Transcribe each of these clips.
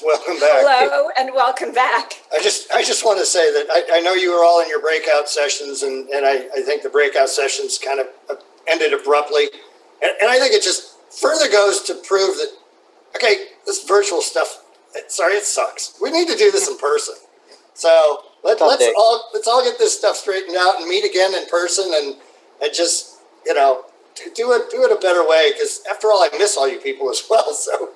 Welcome back. Hello and welcome back. I just want to say that I know you were all in your breakout sessions, and I think the breakout sessions kind of ended abruptly. And I think it just further goes to prove that, okay, this virtual stuff, sorry, it sucks. We need to do this in person. So let's all get this stuff straightened out and meet again in person and just, you know, do it a better way, because after all, I miss all you people as well. So,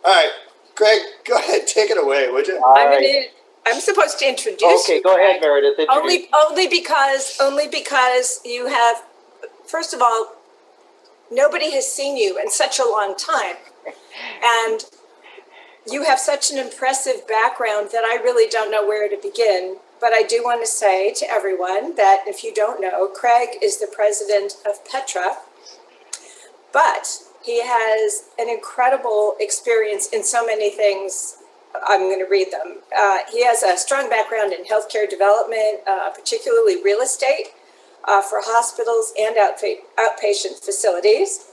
all right, Greg, go ahead, take it away, would you? I'm supposed to introduce you. Okay, go ahead, Meredith. Only because you have, first of all, nobody has seen you in such a long time, and you have such an impressive background that I really don't know where to begin. But I do want to say to everyone that if you don't know, Craig is the president of Petra, but he has an incredible experience in so many things. I'm going to read them. He has a strong background in healthcare development, particularly real estate for hospitals and outpatient facilities.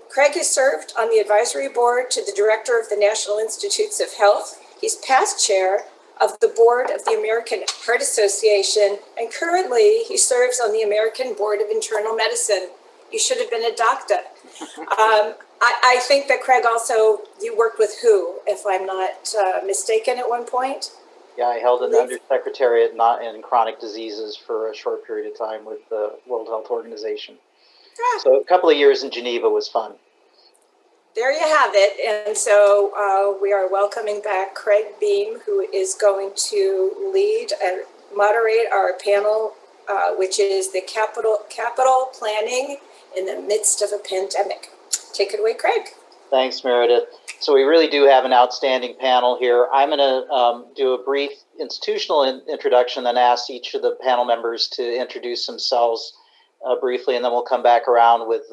Craig has served on the advisory board to the director of the National Institutes of Health. He's past chair of the board of the American Heart Association, and currently he serves on the American Board of Internal Medicine. You should have been a doctor. I think that Craig also, you worked with WHO, if I'm not mistaken, at one point. Yeah, I held an undersecretariat in chronic diseases for a short period of time with the World Health Organization. So a couple of years in Geneva was fun. There you have it. And so we are welcoming back Craig Beam, who is going to lead and moderate our panel, which is the capital planning in the midst of a pandemic. Take it away, Craig. Thanks, Meredith. So we really do have an outstanding panel here. I'm going to do a brief institutional introduction, then ask each of the panel members to introduce themselves briefly, and then we'll come back around with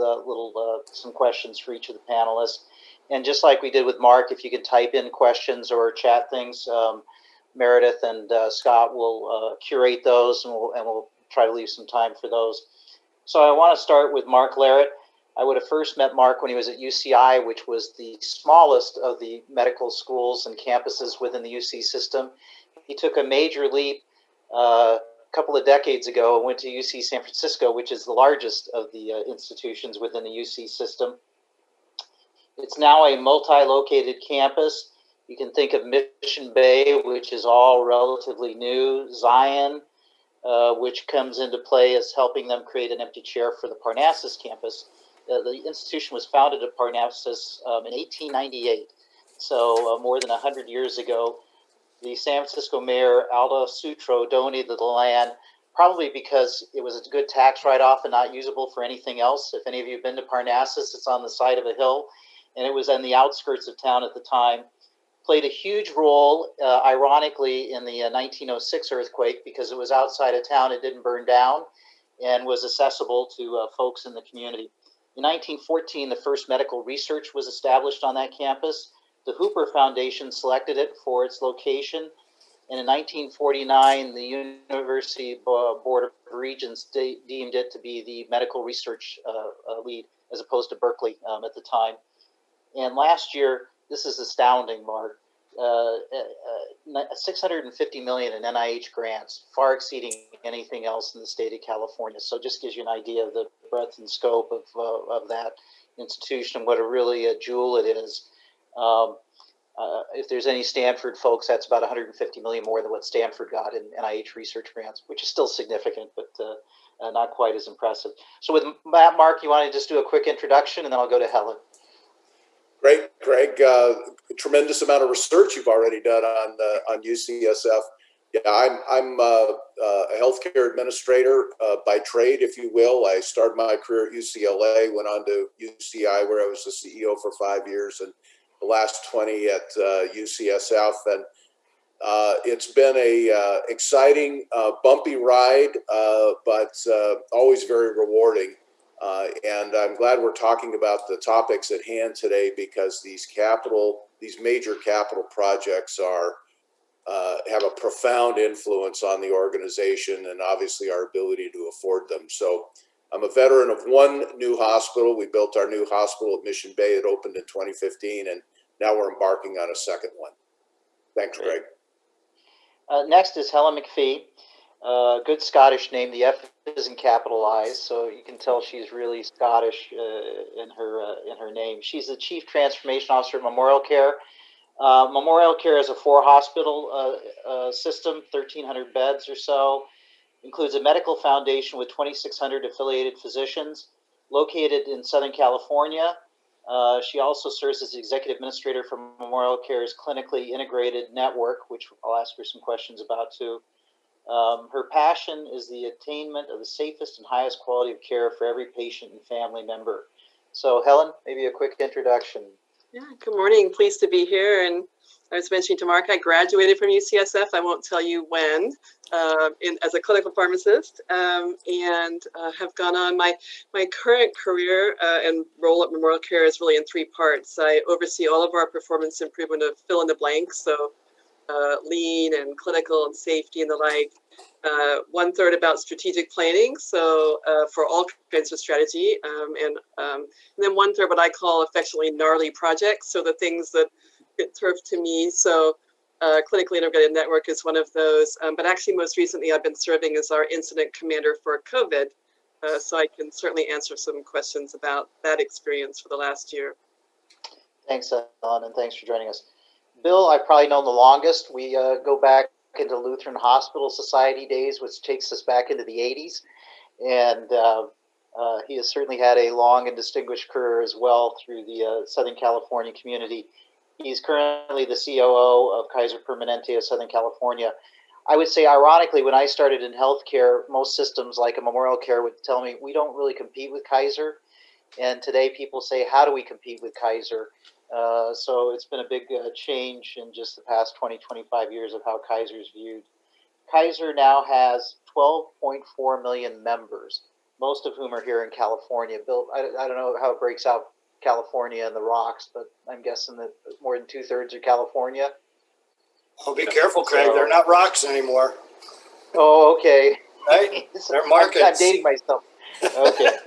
some questions for each of the panelists. And just like we did with Mark, if you can type in questions or chat things, Meredith and Scott will curate those, and we'll try to leave some time for those. So I want to start with Mark Larrett. I would have first met Mark when he was at UCI, which was the smallest of the medical schools and campuses within the UC system. He took a major leap a couple of decades ago and went to UC San Francisco, which is the largest of the institutions within the UC system. It's now a multi-located campus. You can think of Mission Bay, which is all relatively new, Zion, which comes into play as helping them create an empty chair for the Parnassus campus. The institution was founded at Parnassus in 1898, so more than 100 years ago. The San Francisco mayor, Aldo Sutro, donated the land, probably because it was a good tax write-off and not usable for anything else. If any of you have been to Parnassus, it's on the side of a hill, and it was on the outskirts of town at the time. Played a huge role, ironically, in the 1906 earthquake, because it was outside of town, it didn't burn down, and was accessible to folks in the community. In 1914, the first medical research was established on that campus. The Hooper Foundation selected it for its location. And in 1949, the University Board of Regents deemed it to be the medical research lead, as opposed to Berkeley at the time. And last year, this is astounding, Mark, $650 million in NIH grants, far exceeding anything else in the state of California. So just gives you an idea of the breadth and scope of that institution, what a jewel it is. If there's any Stanford folks, that's about $150 million more than what Stanford got in NIH research grants, which is still significant, but not quite as impressive. So with that, Mark, you want to just do a quick introduction, and then I'll go to Helen. Great, Greg. Tremendous amount of research you've already done on UCSF. Yeah, I'm a healthcare administrator by trade, if you will. I started my career at UCLA, went on to UCI, where I was the CEO for 5 years, and the last 20 at UCSF. And it's been a exciting, bumpy ride, but always very rewarding. And I'm glad we're talking about the topics at hand today, because these major capital projects have a profound influence on the organization and obviously our ability to afford them. So I'm a veteran of one new hospital. We built our new hospital at Mission Bay. It opened in 2015, and Now we're embarking on a second one. Thanks, Greg. Next is Helen McPhee. Good Scottish name. The F isn't capitalized, so you can tell she's really Scottish in her name. She's the Chief Transformation Officer at Memorial Care. Memorial Care is a 4-hospital system, 1,300 beds or so. Includes a medical foundation with 2,600 affiliated physicians, located in Southern California. She also serves as the executive administrator for Memorial Care's clinically integrated network, which I'll ask her some questions about too. Her passion is the attainment of the safest and highest quality of care for every patient and family member. So Helen, maybe a quick introduction. Yeah, good morning. Pleased to be here. And I was mentioning to Mark, I graduated from UCSF. I won't tell you when, as a clinical pharmacist, and have gone on. My current career and role at Memorial Care is really in 3 parts. I oversee all of our performance improvement of fill in the blanks, so lean and clinical and safety and the like. 1/3 about strategic planning, so for all kinds of strategy, and then 1/3 what I call affectionately gnarly projects, so the things that get turfed to me. So clinically integrated network is one of those, but actually most recently I've been serving as our incident commander for COVID, so I can certainly answer some questions about that experience for the last year. Thanks, Helen, and thanks for joining us. Bill, I've probably known the longest. We go back into Lutheran Hospital Society days, which takes us back into the 80s. And he has certainly had a long and distinguished career as well through the Southern California community. He's currently the COO of Kaiser Permanente of Southern California. I would say, ironically, when I started in healthcare, most systems like a Memorial Care would tell me, we don't really compete with Kaiser. And today people say, how do we compete with Kaiser? So it's been a big change in just the past 20, 25 years of how Kaiser is viewed. Kaiser now has 12.4 million members, most of whom are here in California. Bill, I don't know how it breaks out California and the rocks, but I'm guessing that more than 2/3 are California. Oh, be careful, Craig. They're not rocks anymore. Oh, okay. Right? They're markets. I'm dating myself. Okay.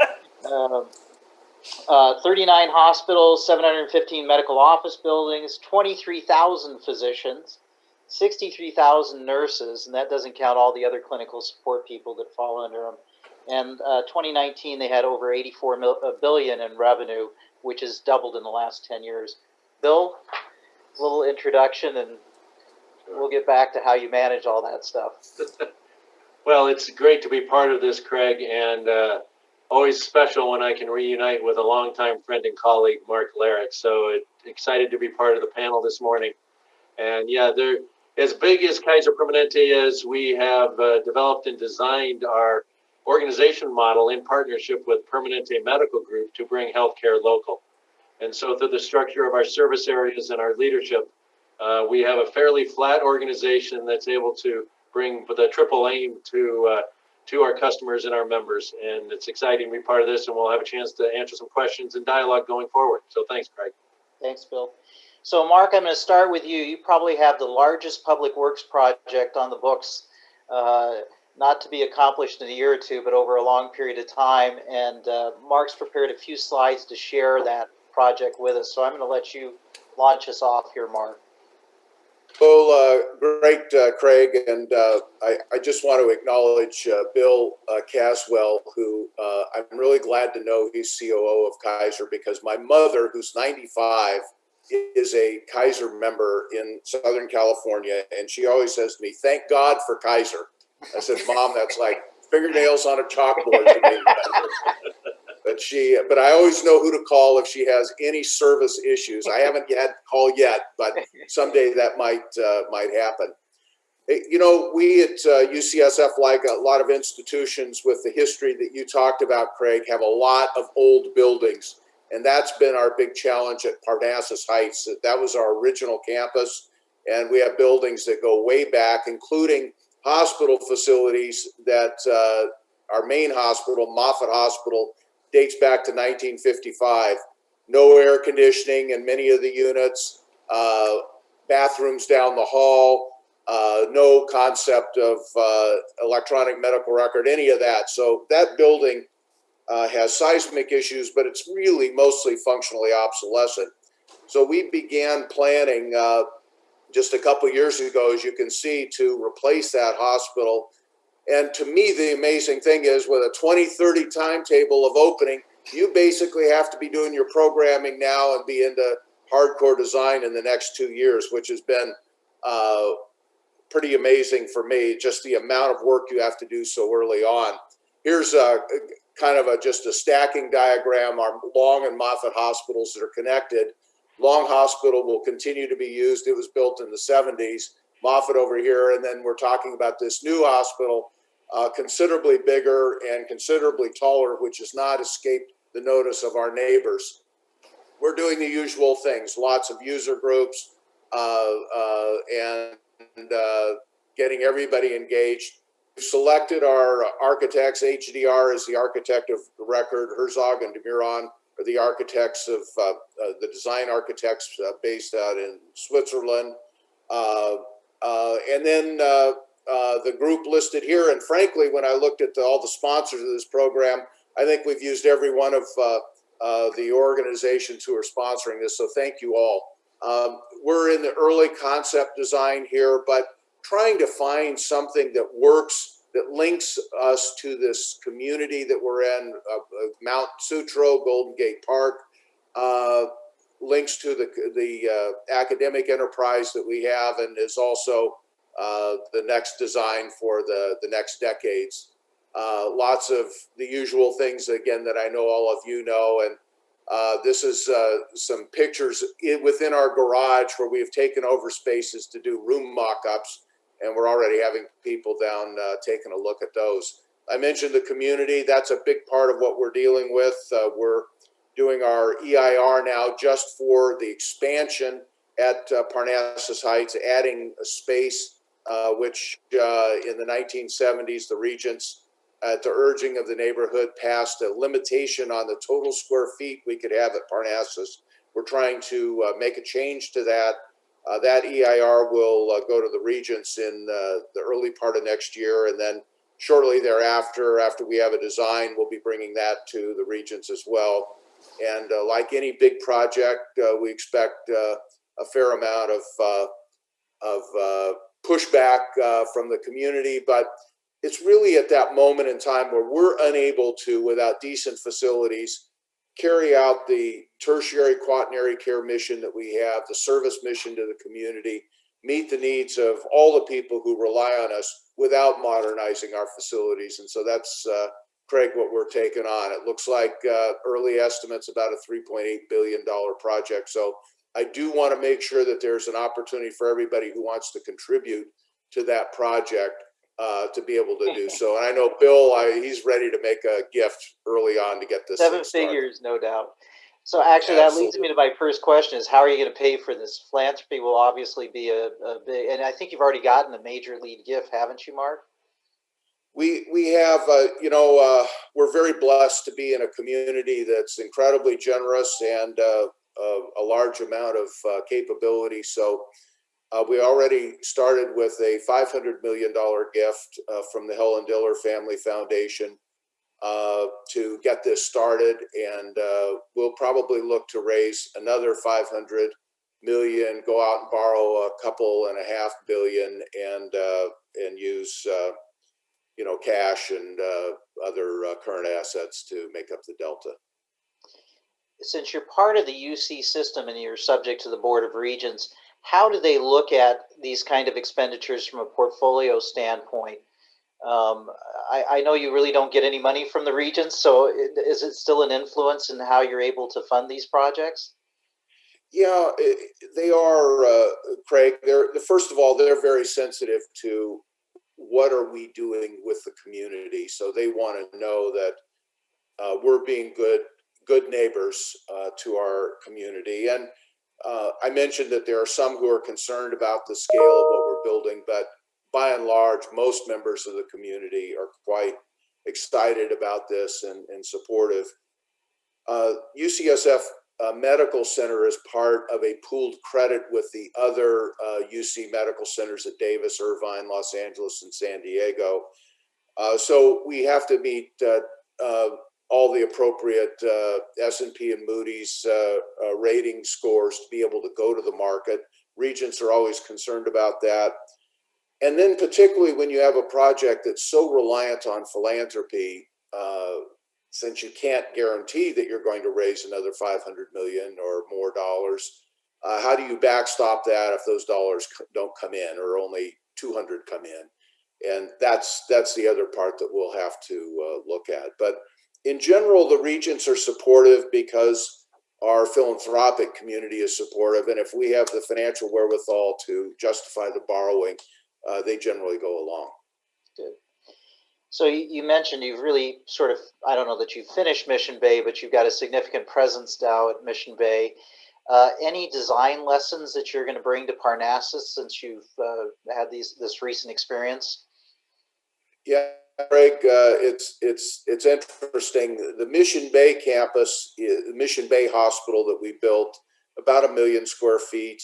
39 hospitals, 715 medical office buildings, 23,000 physicians, 63,000 nurses, and that doesn't count all the other clinical support people that fall under them. And 2019, they had over $84 billion in revenue, which has doubled in the last 10 years. Bill, a little introduction, and we'll get back to how you manage all that stuff. Well, it's great to be part of this, Craig, and always special when I can reunite with a longtime friend and colleague, Mark Larrick. So excited to be part of the panel this morning. And yeah, they're as big as Kaiser Permanente is. We have developed and designed our organization model in partnership with Permanente Medical Group to bring healthcare local. And so through the structure of our service areas and our leadership, we have a fairly flat organization that's able to bring the triple aim to our customers and our members. And it's exciting to be part of this, and we'll have a chance to answer some questions and dialogue going forward. So thanks, Craig. Thanks, Bill. So Mark, I'm going to start with you. You probably have the largest public works project on the books, not to be accomplished in a year or two, but over a long period of time. And Mark's prepared a few slides to share that project with us. So I'm going to let you launch us off here, Mark. Well, great, Craig, and I just want to acknowledge Bill Caswell, who I'm really glad to know he's COO of Kaiser, because my mother, who's 95, is a Kaiser member in Southern California, and she always says to me, "Thank God for Kaiser." I said, "Mom, that's like fingernails on a chalkboard to me." But I always know who to call if she has any service issues. I haven't had to call yet, but someday that might happen. You know, we at UCSF, like a lot of institutions with the history that you talked about, Craig, have a lot of old buildings. And that's been our big challenge at Parnassus Heights. That was our original campus. And we have buildings that go way back, including hospital facilities that our main hospital, Moffitt Hospital, dates back to 1955. No air conditioning in many of the units, bathrooms down the hall, no concept of electronic medical record, any of that. So that building has seismic issues, but it's really mostly functionally obsolescent. So we began planning just a couple years ago, as you can see, to replace that hospital. And to me, the amazing thing is with a 2030 timetable of opening, you basically have to be doing your programming now and be into hardcore design in the next 2 years, which has been pretty amazing for me, just the amount of work you have to do so early on. Here's kind of just a stacking diagram, our Long and Moffat hospitals that are connected. Long Hospital will continue to be used. It was built in the 70s. Moffat over here, and then we're talking about this new hospital, considerably bigger and considerably taller, which has not escaped the notice of our neighbors. We're doing the usual things, lots of user groups, and getting everybody engaged. We've selected our architects. HDR is the architect of the record. Herzog and Demiron are the architects of the design architects based out in Switzerland. And then the group listed here. And frankly, when I looked at all the sponsors of this program, I think we've used every one of the organizations who are sponsoring this. So thank you all. We're in the early concept design here, but trying to find something that works, that links us to this community that we're in, Mount Sutro, Golden Gate Park, links to the academic enterprise that we have, and is also the next design for the next decades. Lots of the usual things, again, that I know all of you know. And this is some pictures within our garage where we have taken over spaces to do room mock-ups, and we're already having people down taking a look at those. I mentioned the community. That's a big part of what we're dealing with. We're doing our EIR now just for the expansion at Parnassus Heights, adding a space, which in the 1970s, the regents, at the urging of the neighborhood, passed a limitation on the total square feet we could have at Parnassus. We're trying to make a change to that. That EIR will go to the regents in the early part of next year, and then shortly thereafter, after we have a design, we'll be bringing that to the regents as well. And like any big project, we expect a fair amount of pushback from the community, but it's really at that moment in time where we're unable to, without decent facilities, carry out the tertiary quaternary care mission that we have, the service mission to the community, meet the needs of all the people who rely on us without modernizing our facilities. And so that's, Craig, what we're taking on. It looks like early estimates about a $3.8 billion project. So I do want to make sure that there's an opportunity for everybody who wants to contribute to that project to be able to do so. And I know Bill, he's ready to make a gift early on to get this Seven figures, no doubt. So actually, that leads me to my first question: is how are you going to pay for this? Philanthropy will obviously be a big, and I think you've already gotten a major lead gift, haven't you, Mark? We have, we're very blessed to be in a community that's incredibly generous and a large amount of capability. So we already started with a $500 million gift from the Helen Diller Family Foundation to get this started, and we'll probably look to raise another 500 million, go out and borrow $2.5 billion, and use cash and other current assets to make up the delta. Since you're part of the UC system and you're subject to the Board of Regents, how do they look at these kind of expenditures from a portfolio standpoint? I know you really don't get any money from the regents, so is it still an influence in how you're able to fund these projects? Yeah, they are, Craig. First of all, they're very sensitive to what are we doing with the community. So they want to know that we're being good neighbors to our community. And I mentioned that there are some who are concerned about the scale of what we're building, but by and large, most members of the community are quite excited about this and supportive. UCSF Medical Center is part of a pooled credit with the other UC medical centers at Davis, Irvine, Los Angeles, and San Diego. So we have to meet all the appropriate S&P and Moody's rating scores to be able to go to the market. Regents are always concerned about that. And then particularly when you have a project that's so reliant on philanthropy, since you can't guarantee that you're going to raise another 500 million or more dollars, how do you backstop that if those dollars don't come in or only 200 come in? And that's the other part that we'll have to look at. But in general, the regents are supportive because our philanthropic community is supportive. And if we have the financial wherewithal to justify the borrowing, they generally go along. Good. So you mentioned you've really sort of, I don't know that you've finished Mission Bay, but you've got a significant presence now at Mission Bay. Any design lessons that you're going to bring to Parnassus since you've had this recent experience? Yeah, Greg, it's interesting. The Mission Bay campus, the Mission Bay Hospital that we built, about 1 million square feet.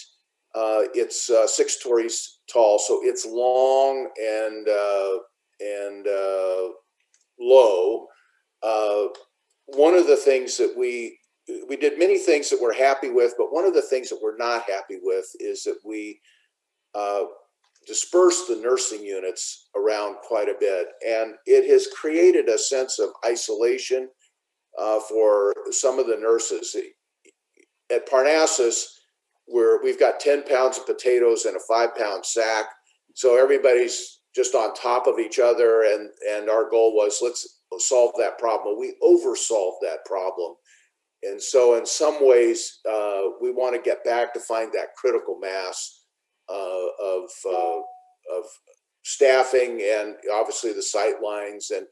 It's 6 stories tall, so it's long and low. One of the things that we did many things that we're happy with, but one of the things that we're not happy with is that we dispersed the nursing units around quite a bit, and it has created a sense of isolation for some of the nurses. At Parnassus, we've got 10 pounds of potatoes in a 5-pound sack, so everybody's just on top of each other, and our goal was, let's solve that problem. We oversolved that problem. And so in some ways, we want to get back to find that critical mass of staffing, and obviously the sight lines, and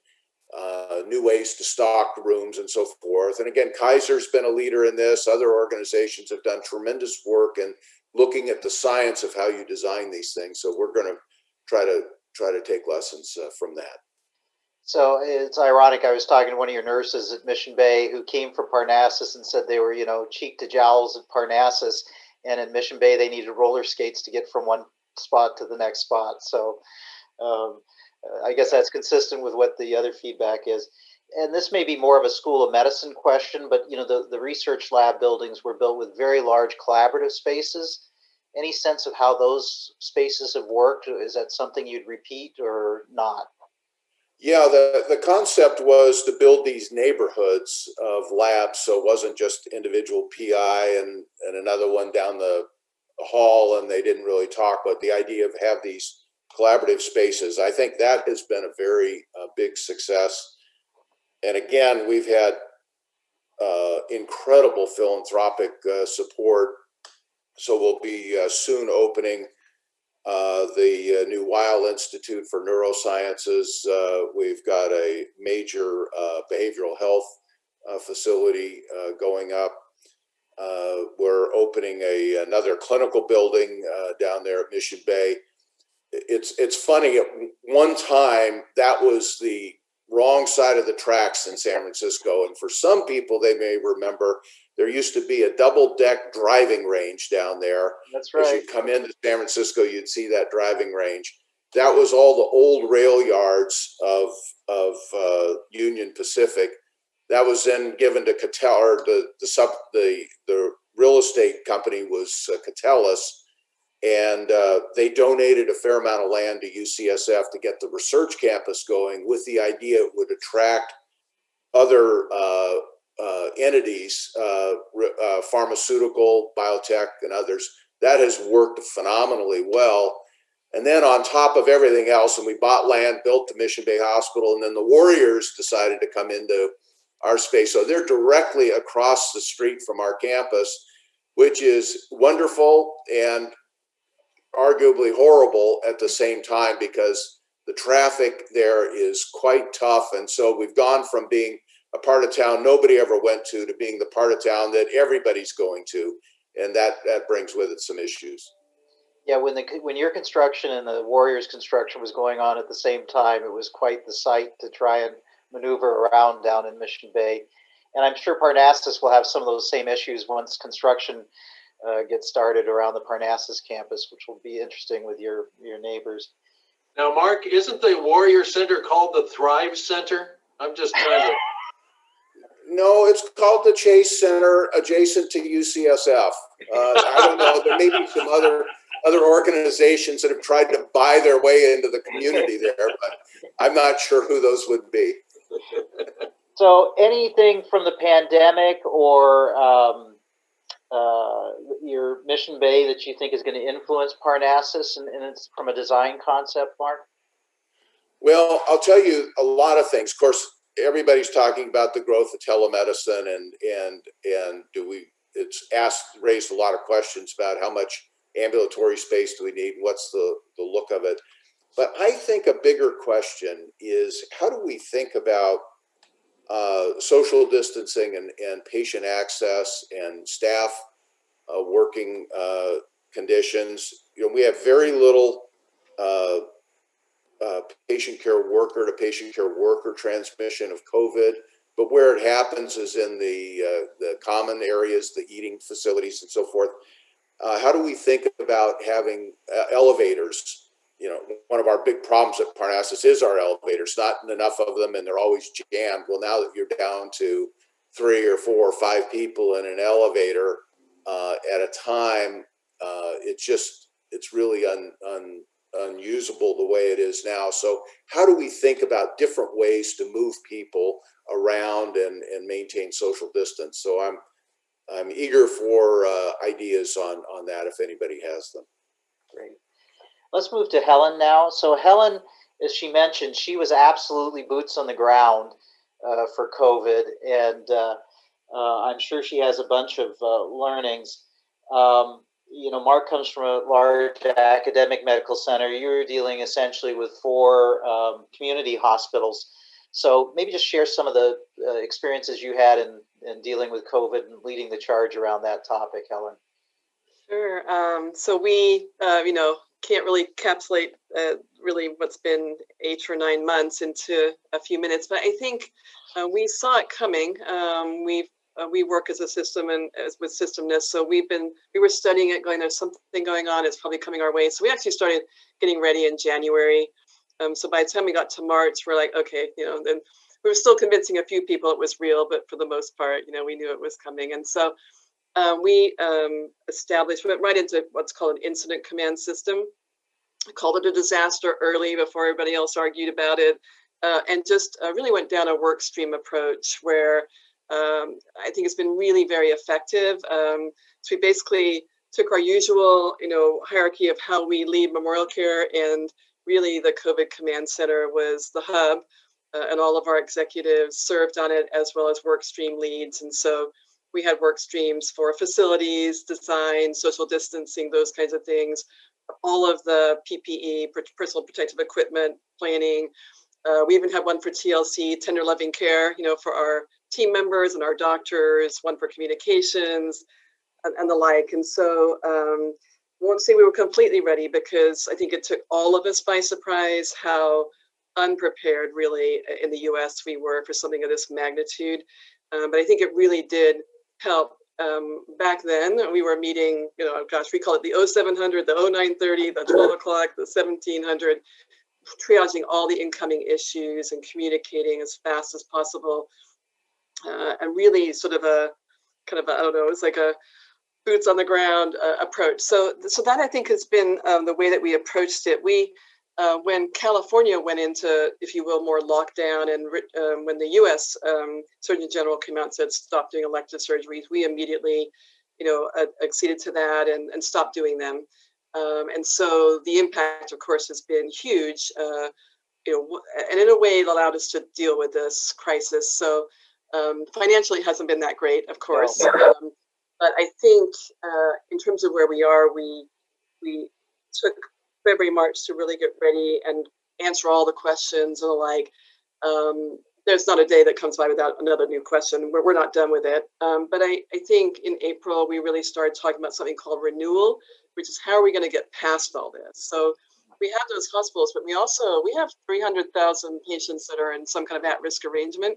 new ways to stock rooms and so forth. And again, Kaiser's been a leader in this. Other organizations have done tremendous work in looking at the science of how you design these things. So we're going to try to take lessons from that. So it's ironic. I was talking to one of your nurses at Mission Bay who came from Parnassus and said they were, cheek to jowls at Parnassus, and at Mission Bay they needed roller skates to get from one spot to the next spot. So I guess that's consistent with what the other feedback is. And this may be more of a School of Medicine question, but the research lab buildings were built with very large collaborative spaces. Any sense of how those spaces have worked? Is that something you'd repeat or not? Yeah, the concept was to build these neighborhoods of labs, so it wasn't just individual PI and another one down the hall, and they didn't really talk, but the idea of have these collaborative spaces, I think that has been a very big success. And again, we've had incredible philanthropic support, so we'll be soon opening the new Weil Institute for Neurosciences. We've got a major behavioral health facility going up. We're opening another clinical building down there at Mission Bay. It's funny, at one time that was the wrong side of the tracks in San Francisco, and for some people they may remember there used to be a double-deck driving range down there. That's right. As you come into San Francisco, you'd see that driving range. That was all the old rail yards of Union Pacific. That was then given to Cattell, or the real estate company was Catellus, and they donated a fair amount of land to UCSF to get the research campus going, with the idea it would attract other entities, pharmaceutical, biotech, and others. That has worked phenomenally well. And then on top of everything else, and we bought land, built the Mission Bay Hospital, and then the Warriors decided to come into our space. So they're directly across the street from our campus, which is wonderful and arguably horrible at the same time, because the traffic there is quite tough. And so we've gone from being a part of town nobody ever went to being the part of town that everybody's going to. And that brings with it some issues. Yeah, when your construction and the Warriors construction was going on at the same time, it was quite the sight to try and maneuver around down in Mission Bay. And I'm sure Parnassus will have some of those same issues once construction gets started around the Parnassus campus, which will be interesting with your neighbors. Now, Mark, isn't the Warrior Center called the Thrive Center? I'm just trying to No, it's called the Chase Center, adjacent to UCSF. I don't know. There may be some other organizations that have tried to buy their way into the community there, but I'm not sure who those would be. So anything from the pandemic or your Mission Bay that you think is going to influence Parnassus and it's from a design concept, Mark? Well, I'll tell you a lot of things. Of course, everybody's talking about the growth of telemedicine and it's raised a lot of questions about how much ambulatory space do we need? What's the look of it? But I think a bigger question is, how do we think about social distancing and patient access and staff working conditions? You know, we have very little patient care worker to patient care worker transmission of COVID, but where it happens is in the common areas, the eating facilities and so forth. How do we think about having elevators? You know, one of our big problems at Parnassus is our elevators, not enough of them, and they're always jammed. Well, now that you're down to 3 or 4 or 5 people in an elevator at a time, it's really unusable the way it is now. So how do we think about different ways to move people around and maintain social distance? So I'm eager for ideas on that if anybody has them. Great. Let's move to Helen now. So Helen, as she mentioned, she was absolutely boots on the ground for COVID, and I'm sure she has a bunch of learnings. You know, Mark comes from a large academic medical center. You're dealing essentially with 4 community hospitals. So maybe just share some of the experiences you had in dealing with COVID and leading the charge around that topic, Helen. Sure. So we, can't really encapsulate really what's been 8 or 9 months into a few minutes, but I think we saw it coming. We work as a system and with systemness, so we were studying it, going, there's something going on, it's probably coming our way. So we actually started getting ready in January. So by the time we got to March, we're like, okay, then we were still convincing a few people it was real, but for the most part, we knew it was coming. And so we went right into what's called an incident command system. I called it a disaster early before everybody else argued about it, and just really went down a work stream approach where I think it's been really very effective. So we basically took our usual, hierarchy of how we lead memorial care, and really the COVID command center was the hub, and all of our executives served on it as well as work stream leads. And so we had work streams for facilities, design, social distancing, those kinds of things, all of the PPE, personal protective equipment, planning. We even had one for TLC, tender loving care, for our team members and our doctors, one for communications and the like. And so I won't say we were completely ready, because I think it took all of us by surprise how unprepared really in the US we were for something of this magnitude. But I think it really did help. Back then we were meeting, we call it the 0700, the 0930, the 12 o'clock, the 1700, triaging all the incoming issues and communicating as fast as possible. And really sort of I don't know, it's like a boots on the ground approach. So that I think has been the way that we approached it. When California went into, if you will, more lockdown, and when the U.S. Surgeon General came out and said stop doing elective surgeries, we immediately, acceded to that and stopped doing them. And so the impact, of course, has been huge. And in a way, it allowed us to deal with this crisis. So financially, it hasn't been that great, of course. But I think in terms of where we are, we took February, March to really get ready and answer all the questions and the like. There's not a day that comes by without another new question. We're not done with it. But I think in April, we really started talking about something called renewal, which is how are we going to get past all this? So we have those hospitals, but we have 300,000 patients that are in some kind of at-risk arrangement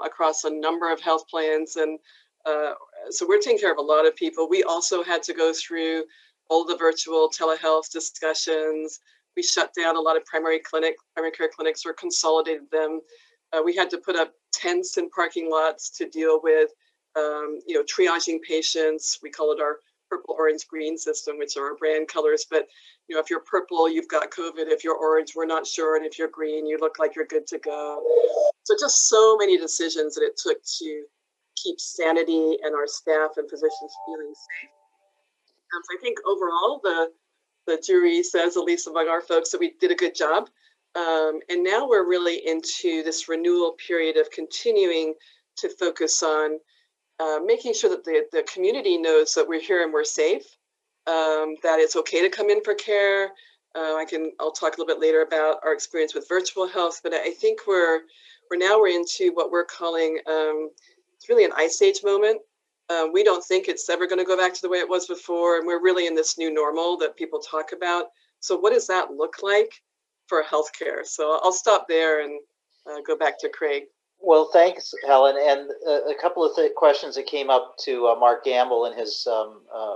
across a number of health plans. And so we're taking care of a lot of people. We also had to go through all the virtual telehealth discussions. We shut down a lot of primary care clinics or consolidated them. We had to put up tents in parking lots to deal with, triaging patients. We call it our purple, orange, green system, which are our brand colors. But, if you're purple, you've got COVID. If you're orange, we're not sure. And if you're green, you look like you're good to go. So just so many decisions that it took to keep sanity and our staff and physicians feeling safe. So I think overall, the jury says, at least among our folks, that we did a good job. And now we're really into this renewal period of continuing to focus on making sure that the community knows that we're here and we're safe, that it's okay to come in for care. I'll talk a little bit later about our experience with virtual health, but I think we're into what we're calling, it's really an ice age moment. We don't think it's ever going to go back to the way it was before. And we're really in this new normal that people talk about. So what does that look like for healthcare? So I'll stop there and go back to Craig. Well, thanks, Helen. And a couple of questions that came up to Mark Gamble in his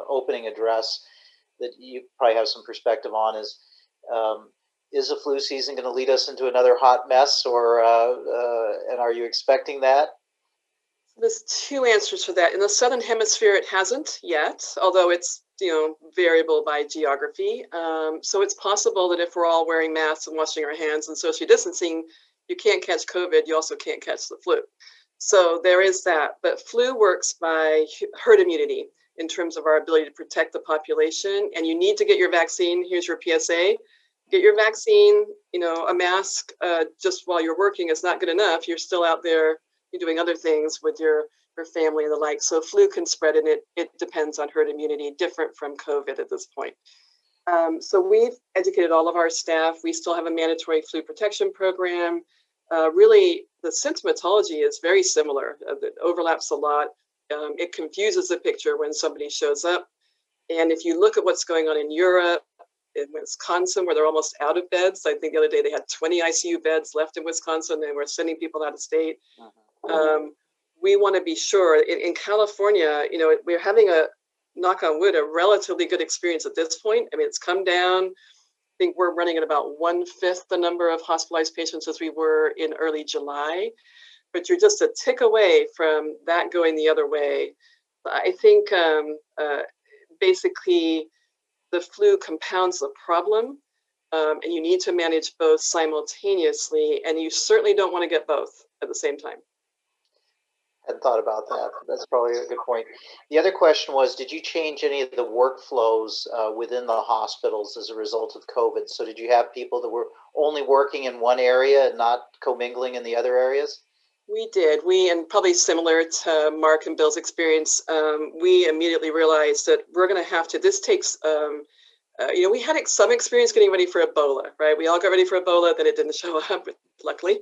opening address that you probably have some perspective on is the flu season going to lead us into another hot mess, or and are you expecting that? There's two answers for that. In the Southern Hemisphere, it hasn't yet, although it's variable by geography. So it's possible that if we're all wearing masks and washing our hands and social distancing, you can't catch COVID. You also can't catch the flu. So there is that. But flu works by herd immunity in terms of our ability to protect the population. And you need to get your vaccine. Here's your PSA. Get your vaccine. A mask just while you're working is not good enough. You're still out there. You're doing other things with your family and the like. So flu can spread, and it depends on herd immunity, different from COVID at this point. So we've educated all of our staff. We still have a mandatory flu protection program. Really, the symptomatology is very similar. It overlaps a lot. It confuses the picture when somebody shows up. And if you look at what's going on in Europe, in Wisconsin, where they're almost out of beds. I think the other day they had 20 ICU beds left in Wisconsin. They were sending people out of state. We want to be sure. In California, we're having knock on wood, a relatively good experience at this point. I mean, it's come down. I think we're running at about 1/5 the number of hospitalized patients as we were in early July. But you're just a tick away from that going the other way. I think basically the flu compounds the problem, and you need to manage both simultaneously, and you certainly don't want to get both at the same time. Hadn't thought about that. That's probably a good point. The other question was, did you change any of the workflows within the hospitals as a result of COVID? So did you have people that were only working in one area and not commingling in the other areas? We did. And probably similar to Mark and Bill's experience, we immediately realized that we're going to have to, this takes, we had some experience getting ready for Ebola, right? We all got ready for Ebola, then it didn't show up, luckily.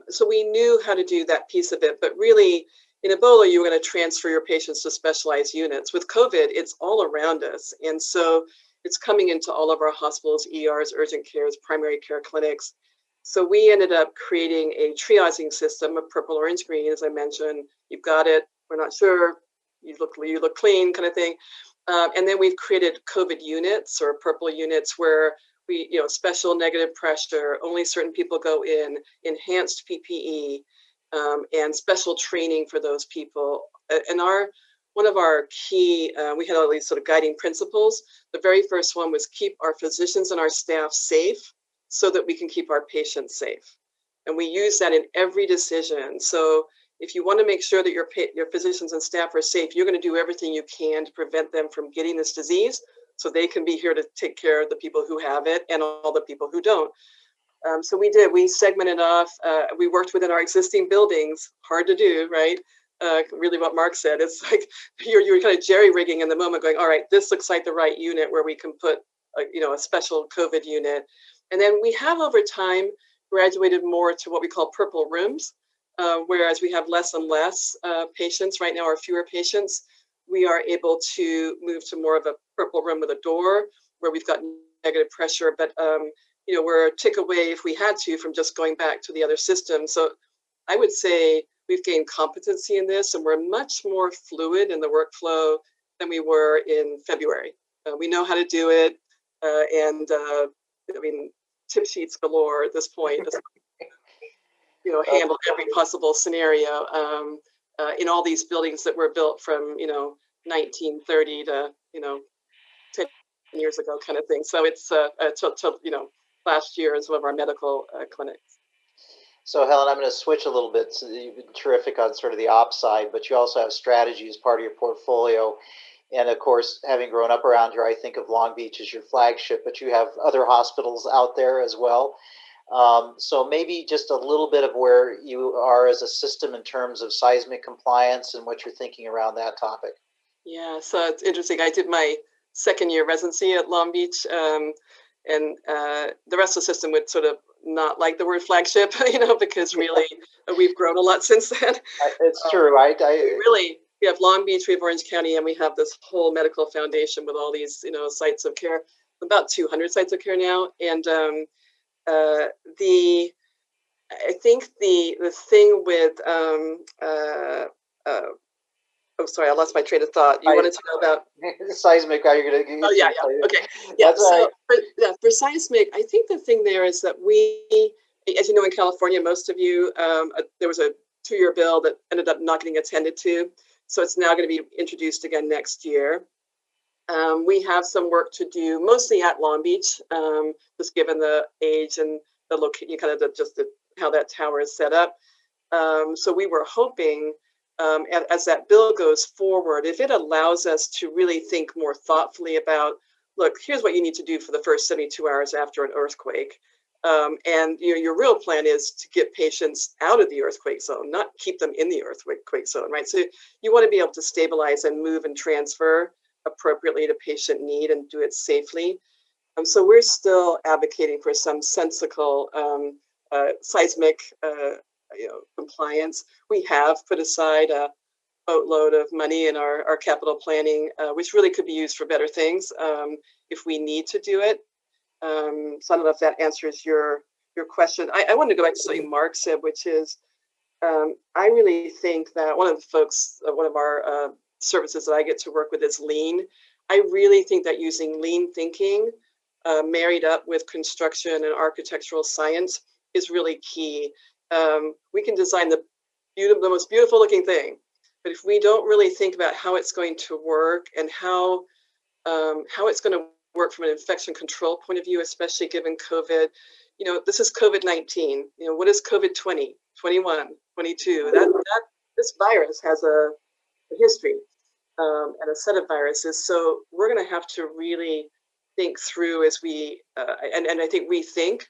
So we knew how to do that piece of it. But really, in Ebola, you were going to transfer your patients to specialized units. With COVID, it's all around us. And so it's coming into all of our hospitals, ERs, urgent cares, primary care clinics. So we ended up creating a triaging system of purple, orange, green, as I mentioned. You've got it. We're not sure. You look clean, kind of thing. And then we've created COVID units or purple units where we, special negative pressure, only certain people go in, enhanced PPE, and special training for those people. And one of our key, we had all these sort of guiding principles. The very first one was keep our physicians and our staff safe so that we can keep our patients safe. And we use that in every decision. So if you want to make sure that your physicians and staff are safe, you're going to do everything you can to prevent them from getting this disease so they can be here to take care of the people who have it and all the people who don't. So we segmented off, we worked within our existing buildings, hard to do, right? Really what Mark said, it's like you're kind of jerry-rigging in the moment going, all right, this looks like the right unit where we can put a special COVID unit. And then we have over time graduated more to what we call purple rooms, whereas we have less and less patients right now, or fewer patients. We are able to move to more of a purple room with a door where we've got negative pressure, but we're a tick away if we had to from just going back to the other system. So I would say we've gained competency in this, and we're much more fluid in the workflow than we were in February. We know how to do it, and tip sheets galore at this point. handle every possible scenario in all these buildings that were built from 1930 to 10 years ago, kind of thing. So it's last year in some of our medical clinics. So Helen, I'm going to switch a little bit. So you've been terrific on sort of the ops side, but you also have strategy as part of your portfolio. And of course, having grown up around here, I think of Long Beach as your flagship, but you have other hospitals out there as well. So maybe just a little bit of where you are as a system in terms of seismic compliance and what you're thinking around that topic. Yeah, so it's interesting. I did my second year residency at Long Beach, and the rest of the system would sort of not like the word flagship, because really we've grown a lot since then. It's true, right? We have Long Beach, we have Orange County, and we have this whole medical foundation with all these, sites of care, about 200 sites of care now. And I think the thing with oh, sorry, I lost my train of thought. You wanted to know about seismic. Are you going to? Oh, yeah. Okay. Yeah. That's right. For seismic, I think the thing there is that we, as you know, in California, most of you, there was a 2-year bill that ended up not getting attended to. So it's now going to be introduced again next year. We have some work to do, mostly at Long Beach, just given the age and the location, kind of how that tower is set up. So we were hoping, as that bill goes forward, if it allows us to really think more thoughtfully about, look, here's what you need to do for the first 72 hours after an earthquake. And your real plan is to get patients out of the earthquake zone, not keep them in the earthquake zone, right? So you want to be able to stabilize and move and transfer appropriately to patient need and do it safely. So we're still advocating for some sensical seismic compliance. We have put aside a boatload of money in our capital planning, which really could be used for better things if we need to do it. So I don't know if that answers your question. I wanted to go back to something Mark said, which is I really think that one of our services that I get to work with is lean. I really think that using lean thinking married up with construction and architectural science is really key. We can design the most beautiful looking thing, but if we don't really think about how it's going to work and how it's going to work from an infection control point of view, especially given COVID, this is COVID-19. What is COVID 20, 21, 22? This virus has a history and a set of viruses. So we're going to have to really think through as we, and I think rethink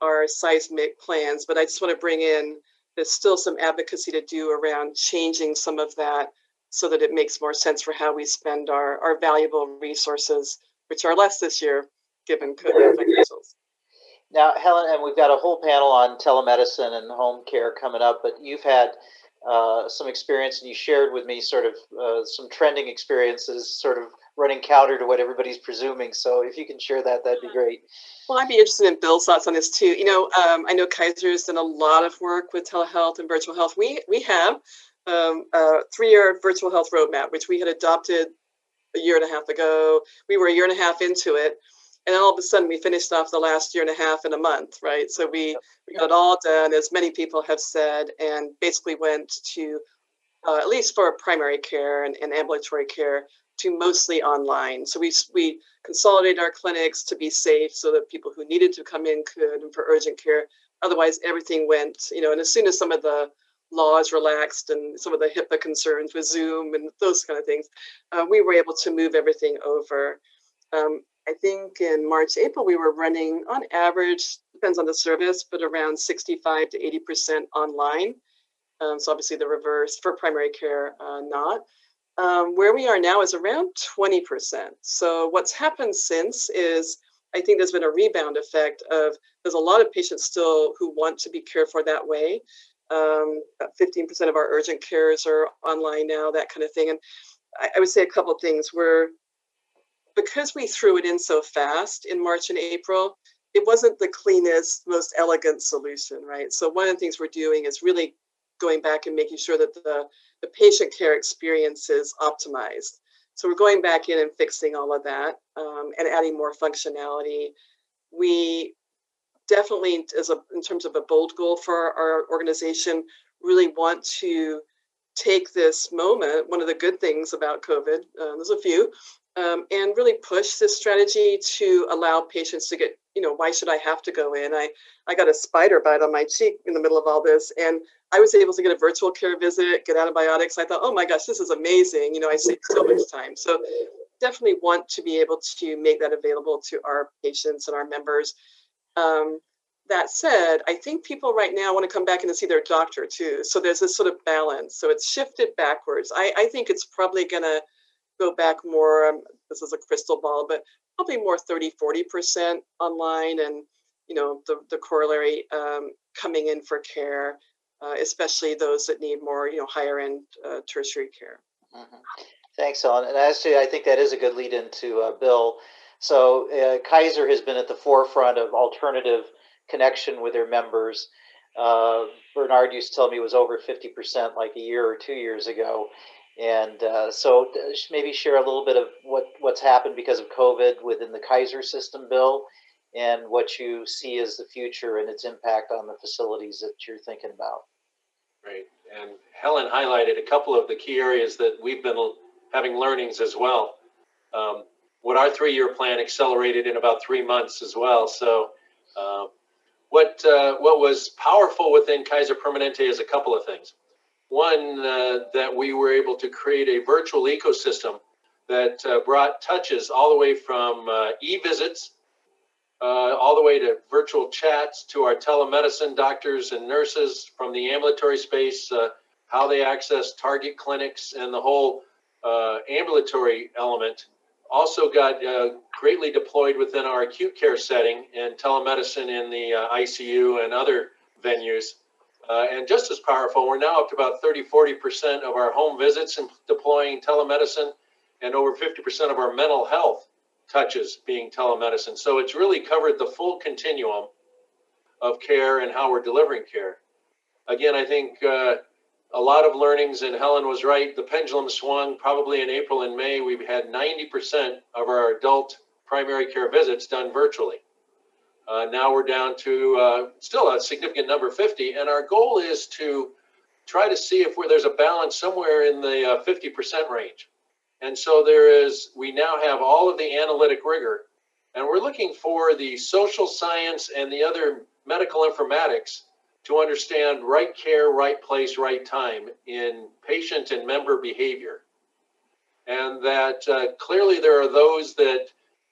our seismic plans. But I just want to bring in, there's still some advocacy to do around changing some of that so that it makes more sense for how we spend our valuable resources, which are less this year, given COVID financials. Now, Helen, and we've got a whole panel on telemedicine and home care coming up, but you've had some experience, and you shared with me sort of some trending experiences, sort of running counter to what everybody's presuming. So if you can share that, that'd be great. Well, I'd be interested in Bill's thoughts on this too. I know Kaiser's done a lot of work with telehealth and virtual health. We have a 3-year virtual health roadmap, which we had adopted a year and a half ago. We were a year and a half into it. And all of a sudden, we finished off the last year and a half in a month, right? So we got it all done, as many people have said, and basically went to, at least for primary care and ambulatory care, to mostly online. So we consolidated our clinics to be safe so that people who needed to come in could, and for urgent care. Otherwise, everything went, and as soon as some of the laws relaxed and some of the HIPAA concerns with Zoom and those kind of things, we were able to move everything over. I think in March, April, we were running on average, depends on the service, but around 65 to 80% online. So obviously the reverse for primary care, not. Where we are now is around 20%. So what's happened since is, I think there's been a rebound effect of, there's a lot of patients still who want to be cared for that way. 15% of our urgent cares are online now, that kind of thing. And I would say a couple of things. Because we threw it in so fast in March and April, it wasn't the cleanest, most elegant solution, right? So one of the things we're doing is really going back and making sure that the patient care experience is optimized. So we're going back in and fixing all of that and adding more functionality. We definitely, in terms of a bold goal for our organization, really want to take this moment, one of the good things about COVID, there's a few, and really push this strategy to allow patients to get, why should I have to go in? I got a spider bite on my cheek in the middle of all this, and I was able to get a virtual care visit, get antibiotics. I thought, oh my gosh, this is amazing. I saved so much time. So definitely want to be able to make that available to our patients and our members. That said, I think people right now want to come back in and see their doctor too. So there's this sort of balance. So it's shifted backwards. I think it's probably going to go back more, this is a crystal ball, but probably more 30-40% online, and the corollary coming in for care, especially those that need more higher end tertiary care. Mhm. Thanks, Ellen. And actually, I think that is a good lead into Bill. So Kaiser has been at the forefront of alternative connection with their members. Bernard used to tell me it was over 50% like a year or 2 years ago. And so maybe share a little bit of what's happened because of COVID within the Kaiser system, Bill, and what you see as the future and its impact on the facilities that you're thinking about. Right. And Helen highlighted a couple of the key areas that we've been having learnings as well. What our 3-year plan accelerated in about 3 months as well. So what was powerful within Kaiser Permanente is a couple of things. One, that we were able to create a virtual ecosystem that brought touches all the way from e-visits, all the way to virtual chats, to our telemedicine doctors and nurses from the ambulatory space, how they access target clinics, and the whole ambulatory element. Also got greatly deployed within our acute care setting and telemedicine in the ICU and other venues. And just as powerful, we're now up to about 30-40% of our home visits and deploying telemedicine, and over 50% of our mental health touches being telemedicine. So it's really covered the full continuum of care and how we're delivering care. Again, I think a lot of learnings, and Helen was right, the pendulum swung probably in April and May. We've had 90% of our adult primary care visits done virtually. Now we're down to still a significant number, 50, and our goal is to try to see if there's a balance somewhere in the 50% range. And so we now have all of the analytic rigor, and we're looking for the social science and the other medical informatics to understand right care, right place, right time in patient and member behavior. And that clearly there are those that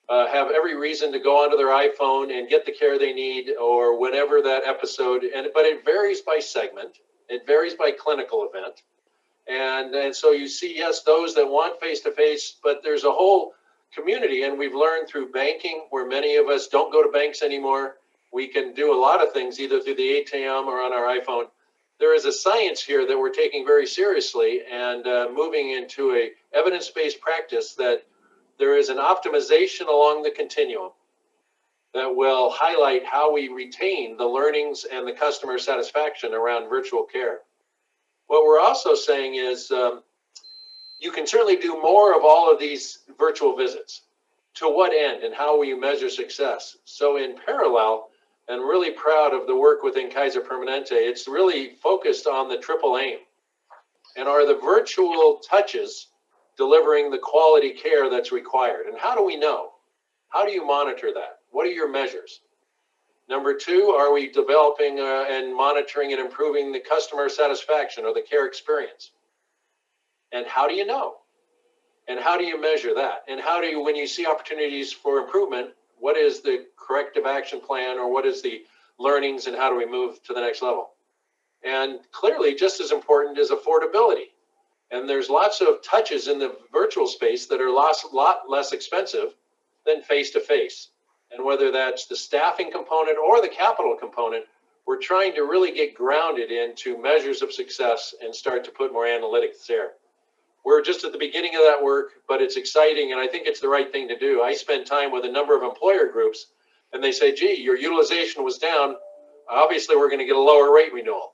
have every reason to go onto their iPhone and get the care they need, or whenever that episode, but it varies by segment, it varies by clinical event. And so you see, yes, those that want face-to-face, but there's a whole community, and we've learned through banking, where many of us don't go to banks anymore. We can do a lot of things either through the ATM or on our iPhone. There is a science here that we're taking very seriously, and moving into a evidence-based practice, that there is an optimization along the continuum that will highlight how we retain the learnings and the customer satisfaction around virtual care. What we're also saying is you can certainly do more of all of these virtual visits. To what end, and how will you measure success? So in parallel, and really proud of the work within Kaiser Permanente, it's really focused on the triple aim. And are the virtual touches delivering the quality care that's required? And how do we know? How do you monitor that? What are your measures? Number two, are we developing and monitoring and improving the customer satisfaction or the care experience? And how do you know? And how do you measure that? And how do you, when you see opportunities for improvement, what is the corrective action plan, or what is the learnings, and how do we move to the next level? And clearly, just as important is affordability. And there's lots of touches in the virtual space that are a lot less expensive than face-to-face. And whether that's the staffing component or the capital component, we're trying to really get grounded into measures of success and start to put more analytics there. We're just at the beginning of that work, but it's exciting, and I think it's the right thing to do. I spend time with a number of employer groups, and they say, gee, your utilization was down. Obviously, we're going to get a lower rate renewal.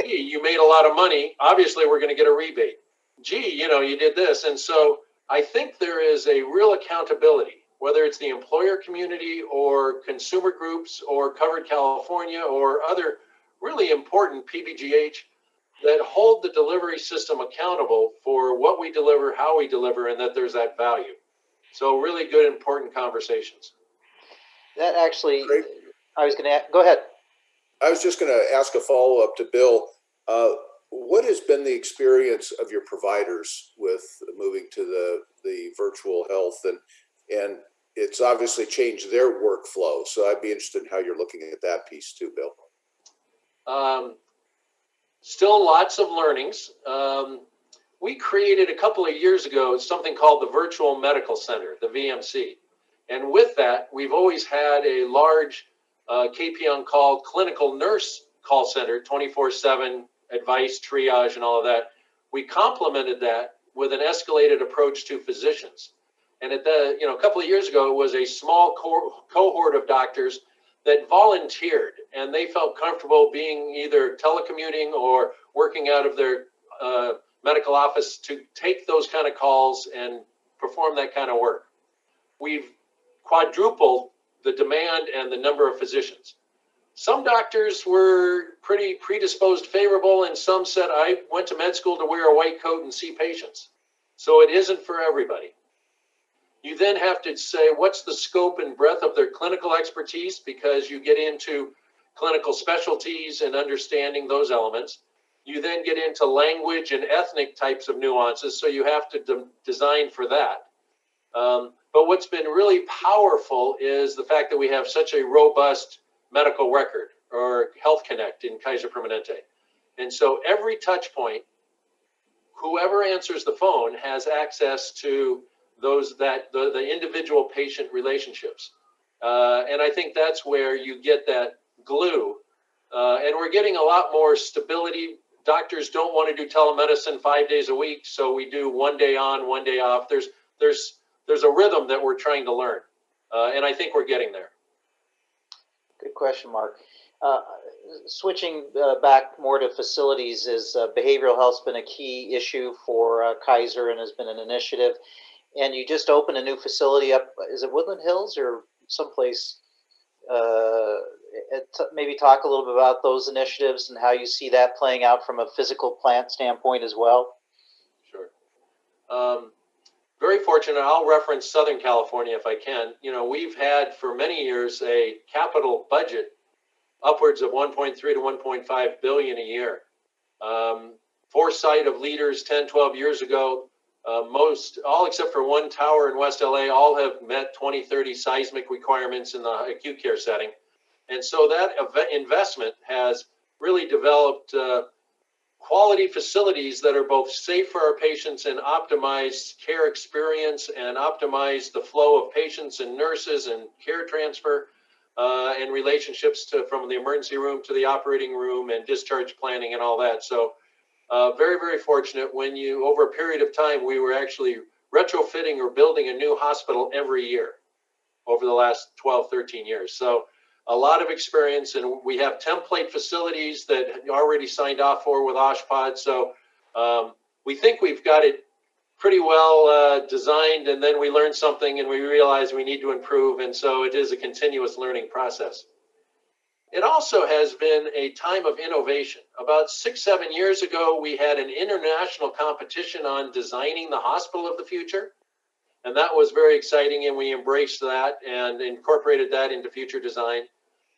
Gee, you made a lot of money. Obviously, we're going to get a rebate. Gee, you did this. And so I think there is a real accountability whether it's the employer community or consumer groups or Covered California or other really important PBGH that hold the delivery system accountable for what we deliver, how we deliver, and that there's that value. So really good, important conversations. That actually, Great. I was going to go ahead. I was just going to ask a follow-up to Bill. What has been the experience of your providers with moving to the virtual health, and it's obviously changed their workflow. So I'd be interested in how you're looking at that piece too, Bill. Still lots of learnings. We created a couple of years ago something called the Virtual Medical Center, the VMC. And with that, we've always had a large KP on call clinical nurse call center, 24/7 advice, triage, and all of that. We complemented that with an escalated approach to physicians. And at the, a couple of years ago, it was a small cohort of doctors that volunteered, and they felt comfortable being either telecommuting or working out of their medical office to take those kind of calls and perform that kind of work. We've quadrupled the demand and the number of physicians. Some doctors were pretty predisposed favorable, and some said, I went to med school to wear a white coat and see patients. So it isn't for everybody. You then have to say, what's the scope and breadth of their clinical expertise, because you get into clinical specialties and understanding those elements. You then get into language and ethnic types of nuances, so you have to design for that. But what's been really powerful is the fact that we have such a robust medical record, or Health Connect in Kaiser Permanente. And so every touch point, whoever answers the phone has access to the individual patient relationships. And I think that's where you get that glue. And we're getting a lot more stability. Doctors don't want to do telemedicine 5 days a week, so we do 1 day on, 1 day off. There's a rhythm that we're trying to learn. And I think we're getting there. Good question, Mark. Switching back more to facilities, is behavioral health's been a key issue for Kaiser and has been an initiative. And you just opened a new facility up, is it Woodland Hills or someplace? Maybe talk a little bit about those initiatives and how you see that playing out from a physical plant standpoint as well. Sure. Very fortunate. I'll reference Southern California if I can. We've had for many years a capital budget upwards of 1.3 to 1.5 billion a year. Foresight of leaders 10, 12 years ago, all except for one tower in West LA, all have met 2030 seismic requirements in the acute care setting. And so that investment has really developed quality facilities that are both safe for our patients and optimize care experience and optimize the flow of patients and nurses and care transfer and relationships from the emergency room to the operating room and discharge planning and all that. So very, very fortunate. Over a period of time, we were actually retrofitting or building a new hospital every year over the last 12, 13 years. So a lot of experience, and we have template facilities that already signed off for with OSHPD. So we think we've got it pretty well designed, and then we learn something and we realize we need to improve. And so it is a continuous learning process. It also has been a time of innovation. About 6, 7 years ago, we had an international competition on designing the hospital of the future. And that was very exciting, and we embraced that and incorporated that into future design.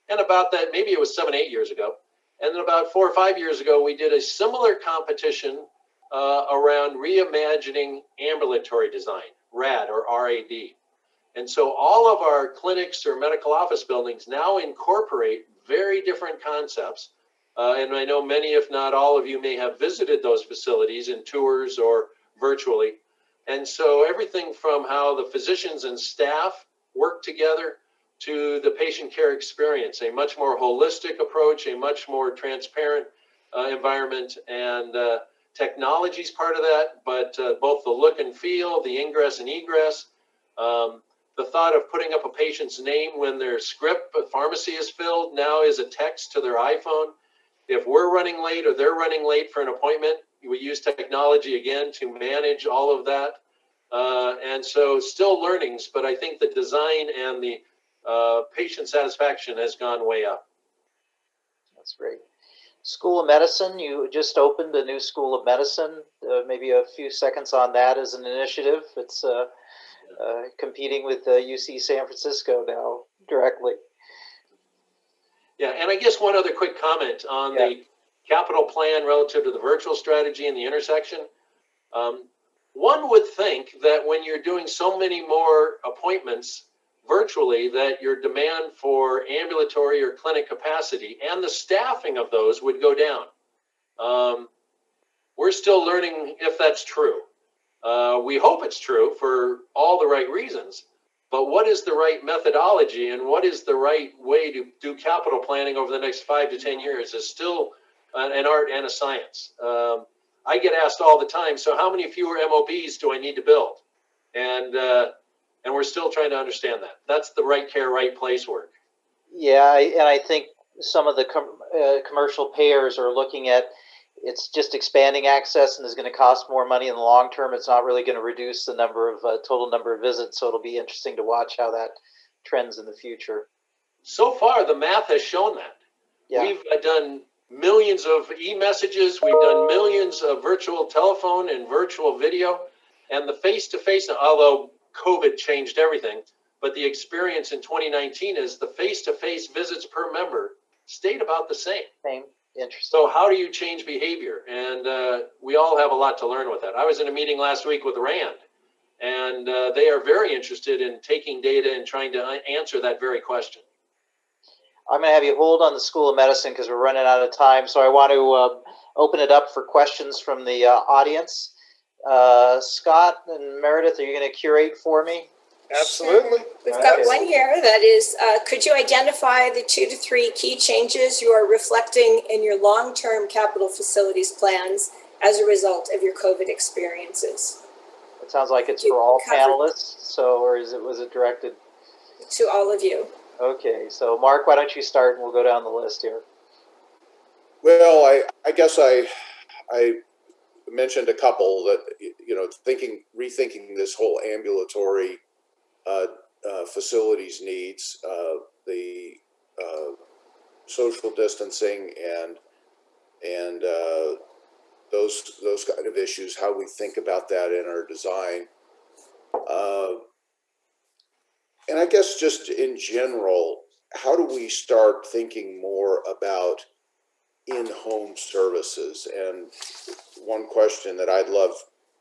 And about that, maybe it was 7, 8 years ago. And then about 4 or 5 years ago, we did a similar competition around reimagining ambulatory design, RAD or RAD. And so all of our clinics or medical office buildings now incorporate very different concepts. And I know many, if not all of you, may have visited those facilities in tours or virtually. And so everything from how the physicians and staff work together to the patient care experience, a much more holistic approach, a much more transparent environment, and technology is part of that, but both the look and feel, the ingress and egress, the thought of putting up a patient's name when their script at pharmacy is filled now is a text to their iPhone. If we're running late or they're running late for an appointment, we use technology again to manage all of that. And so still learnings, but I think the design and the patient satisfaction has gone way up. That's great. School of Medicine, you just opened a new School of Medicine. Maybe a few seconds on that as an initiative. It's competing with UC San Francisco now directly. Yeah, and I guess one other quick comment on the capital plan relative to the virtual strategy and the intersection. One would think that when you're doing so many more appointments virtually, that your demand for ambulatory or clinic capacity and the staffing of those would go down. We're still learning if that's true. We hope it's true for all the right reasons, but what is the right methodology and what is the right way to do capital planning over the next 5 to 10 years is still an art and a science. I get asked all the time, so how many fewer MOBs do I need to build? And we're still trying to understand that. That's the right care, right place work. Yeah, and I think some of the commercial payers are looking at it's just expanding access and is going to cost more money in the long term. It's not really going to reduce the number of total number of visits. So it'll be interesting to watch how that trends in the future. So far, the math has shown that. Yeah. We've done millions of e-messages. We've done millions of virtual telephone and virtual video. And the face-to-face, although COVID changed everything, but the experience in 2019 is the face-to-face visits per member stayed about the same. Same. Interesting. So how do you change behavior? And we all have a lot to learn with that. I was in a meeting last week with RAND, and they are very interested in taking data and trying to answer that very question. I'm going to have you hold on the School of Medicine because we're running out of time. So I want to open it up for questions from the audience. Scott and Meredith, are you going to curate for me? Absolutely. We've got one here that is, could you identify the 2 to 3 key changes you are reflecting in your long-term capital facilities plans as a result of your COVID experiences? It sounds like it's for all panelists, so, or was it directed? To all of you. Okay, so Mark, why don't you start and we'll go down the list here. Well, I guess I mentioned a couple that, you know, rethinking this whole ambulatory facilities needs, the social distancing and those kind of issues, how we think about that in our design. And I guess just in general, how do we start thinking more about in-home services? And one question that I'd love,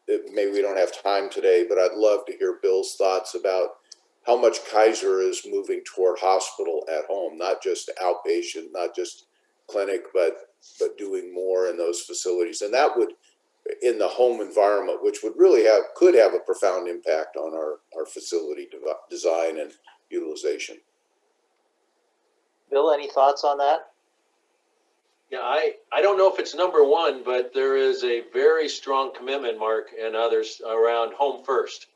maybe we don't have time today, but I'd love to hear Bill's thoughts about how much Kaiser is moving toward hospital at home, not just outpatient, not just clinic, but doing more in those facilities. And that would, in the home environment, which would really could have a profound impact on our facility design and utilization. Bill, any thoughts on that? Yeah, I don't know if it's number one, but there is a very strong commitment, Mark and others, around home first.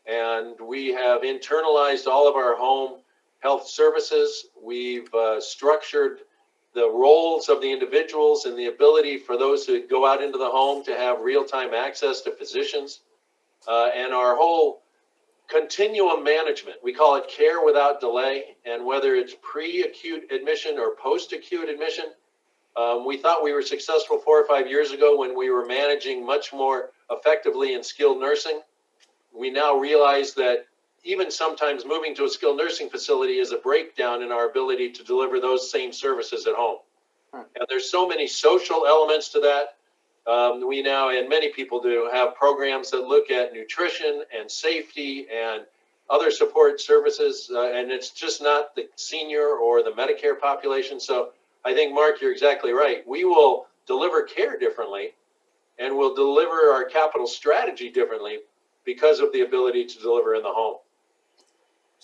And we have internalized all of our home health services. We've structured the roles of the individuals and the ability for those who go out into the home to have real-time access to physicians. And our whole continuum management, we call it care without delay. And whether it's pre-acute admission or post-acute admission, we thought we were successful 4 or 5 years ago when we were managing much more effectively in skilled nursing. We now realize that even sometimes moving to a skilled nursing facility is a breakdown in our ability to deliver those same services at home. And there's so many social elements to that. We now, and many people do, have programs that look at nutrition and safety and other support services. And it's just not the senior or the Medicare population. So I think, Mark, you're exactly right. We will deliver care differently and we'll deliver our capital strategy differently because of the ability to deliver in the home.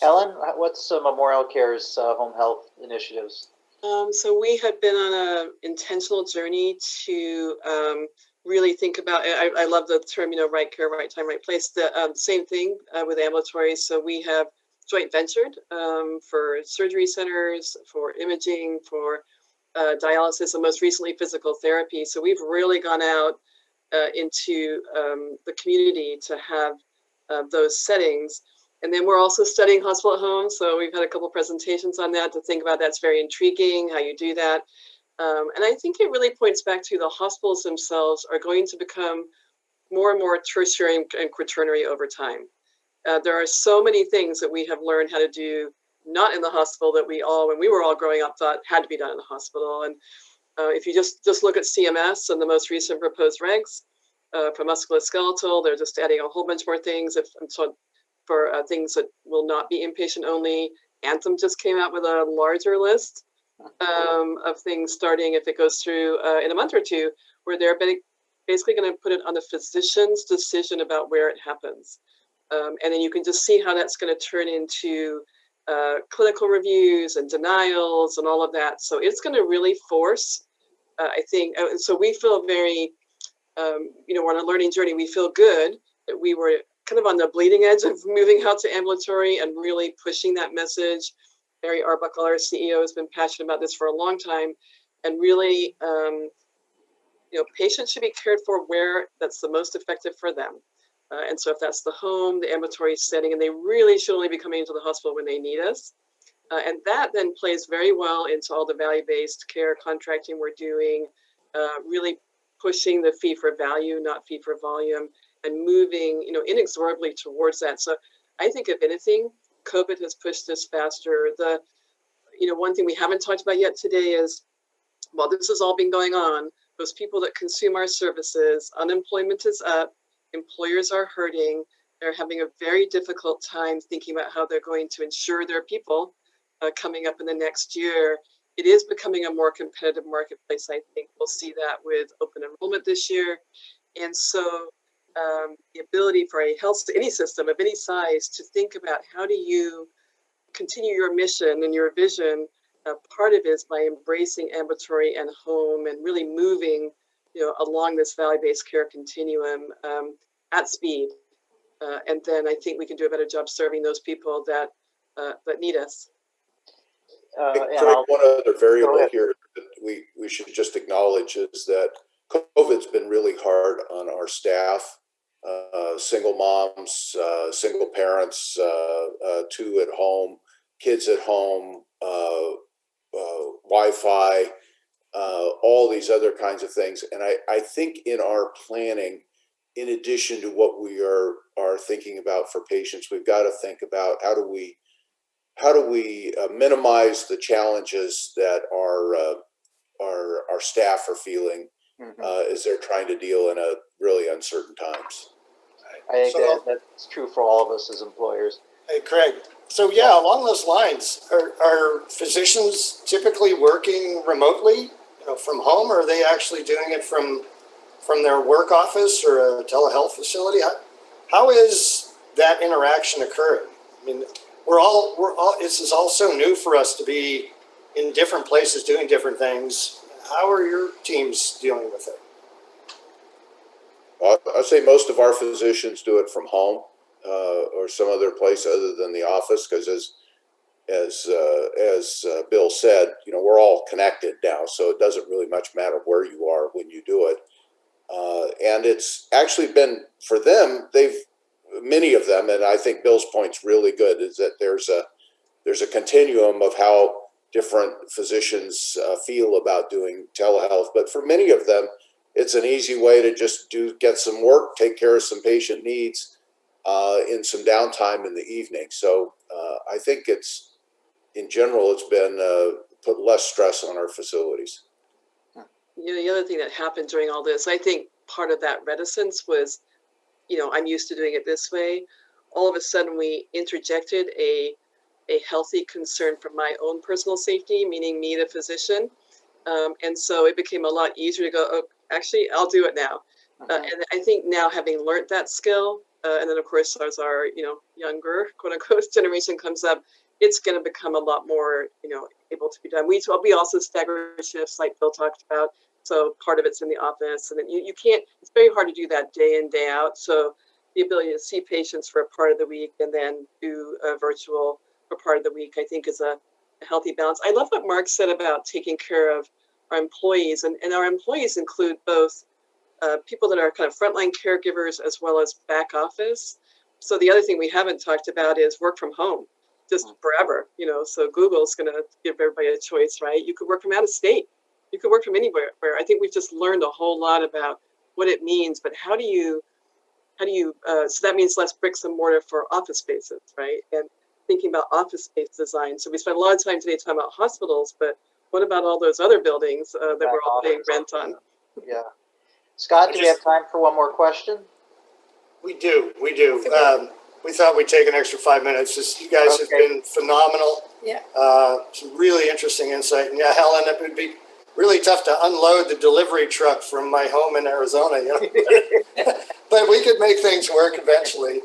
Helen, what's Memorial Care's home health initiatives? So we have been on an intentional journey to really think about, I love the term, right care, right time, right place. The same thing with ambulatory. So we have joint ventured for surgery centers, for imaging, for dialysis, and most recently physical therapy. So we've really gone out into the community to have those settings. And then we're also studying hospital at home. So we've had a couple presentations on that to think about. That's very intriguing how you do that. And I think it really points back to the hospitals themselves are going to become more and more tertiary and quaternary over time. There are so many things that we have learned how to do, not in the hospital, that we all, when we were all growing up, thought had to be done in the hospital. And if you just look at CMS and the most recent proposed regs for musculoskeletal, they're just adding a whole bunch more things. For things that will not be inpatient only. Anthem just came out with a larger list of things starting, if it goes through in a month or two, where they're basically going to put it on the physician's decision about where it happens. And then you can just see how that's going to turn into clinical reviews and denials and all of that. So it's going to really force, I think, so we feel very, we're on a learning journey. We feel good that we were kind of on the bleeding edge of moving out to ambulatory and really pushing that message. Mary Arbuckle, our CEO, has been passionate about this for a long time, and really, patients should be cared for where that's the most effective for them. And so if that's the home, the ambulatory setting, and they really should only be coming into the hospital when they need us. And that then plays very well into all the value-based care contracting we're doing, really pushing the fee for value, not fee for volume, and moving, inexorably towards that. So I think if anything, COVID has pushed this faster. One thing we haven't talked about yet today is, while this has all been going on, those people that consume our services, unemployment is up, employers are hurting, they're having a very difficult time thinking about how they're going to insure their people coming up in the next year. It is becoming a more competitive marketplace. I think we'll see that with open enrollment this year. And so the ability for any system of any size to think about how do you continue your mission and your vision. Part of it is by embracing ambulatory and home and really moving, along this value-based care continuum at speed. And then I think we can do a better job serving those people that need us. One other variable here that we should just acknowledge is that COVID's been really hard on our staff. Single moms, single parents, two at home, kids at home, Wi-Fi, all these other kinds of things. And I think in our planning, in addition to what we are thinking about for patients, we've got to think about how do we minimize the challenges that our staff are feeling as they're trying to deal in a really uncertain times. I think that's true for all of us as employers. Hey, Craig. So yeah, along those lines, are physicians typically working remotely, from home, or are they actually doing it from their work office or a telehealth facility? How is that interaction occurring? I mean, we're all. This is all so new for us to be in different places doing different things. How are your teams dealing with it? I'd say most of our physicians do it from home or some other place other than the office, because as Bill said, we're all connected now, so it doesn't really much matter where you are when you do it. And it's actually been, for them, many of them, and I think Bill's point's really good, is that there's a continuum of how different physicians feel about doing telehealth. But for many of them, it's an easy way to just get some work, take care of some patient needs in some downtime in the evening. So I think in general, it's been put less stress on our facilities. The other thing that happened during all this, I think part of that reticence was, I'm used to doing it this way. All of a sudden, we interjected a healthy concern for my own personal safety, meaning me, the physician. And so it became a lot easier to go, oh, actually, I'll do it now. And I think now, having learned that skill, and then of course, as our younger quote unquote generation comes up, it's going to become a lot more able to be done. We also stagger shifts, like Bill talked about. So part of it's in the office, and then you can't. It's very hard to do that day in, day out. So the ability to see patients for a part of the week and then do a virtual for part of the week, I think, is a healthy balance. I love what Mark said about taking care of our employees, and our employees include both people that are kind of frontline caregivers as well as back office. So the other thing we haven't talked about is work from home, just forever, you know. So Google's going to give everybody a choice, right? You could work from out of state. You could work from anywhere. Where I think we've just learned a whole lot about what it means, but how do you, so that means less bricks and mortar for office spaces, right? And thinking about office space design. So we spent a lot of time today talking about hospitals, but what about all those other buildings that we're all paying rent on? Yeah. Scott, do we have time for one more question? We do. We thought we'd take an extra 5 minutes. You guys have been phenomenal. Yeah. Some really interesting insight. And yeah, Helen, it would be really tough to unload the delivery truck from my home in Arizona, you know. But we could make things work eventually.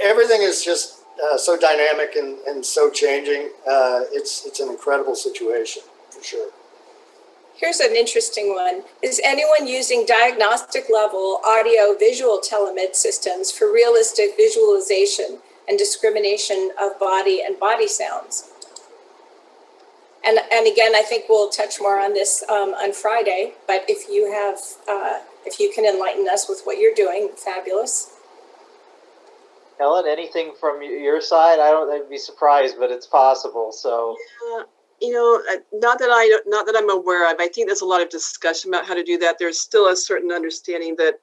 Everything is just so dynamic and so changing. It's an incredible situation for sure. Here's an interesting one. Is anyone using diagnostic level audio visual telemed systems for realistic visualization and discrimination of body and body sounds? And again, I think we'll touch more on this on Friday, but if you have, if you can enlighten us with what you're doing, fabulous. Helen, anything from your side? I'd be surprised, but it's possible. So. Yeah. You know, not that I'm aware of. I think there's a lot of discussion about how to do that. There's still a certain understanding that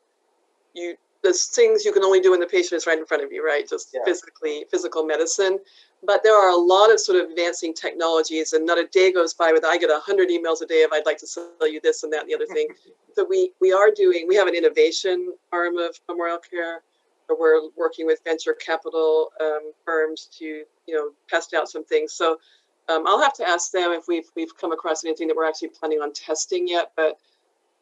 there's things you can only do when the patient is right in front of you, right? Just physical medicine. But there are a lot of sort of advancing technologies, and not a day goes by without I get 100 emails a day of I'd like to sell you this and that and the other thing. So we have an innovation arm of Memorial Care, where we're working with venture capital firms to test out some things. So. I'll have to ask them if we've come across anything that we're actually planning on testing yet, but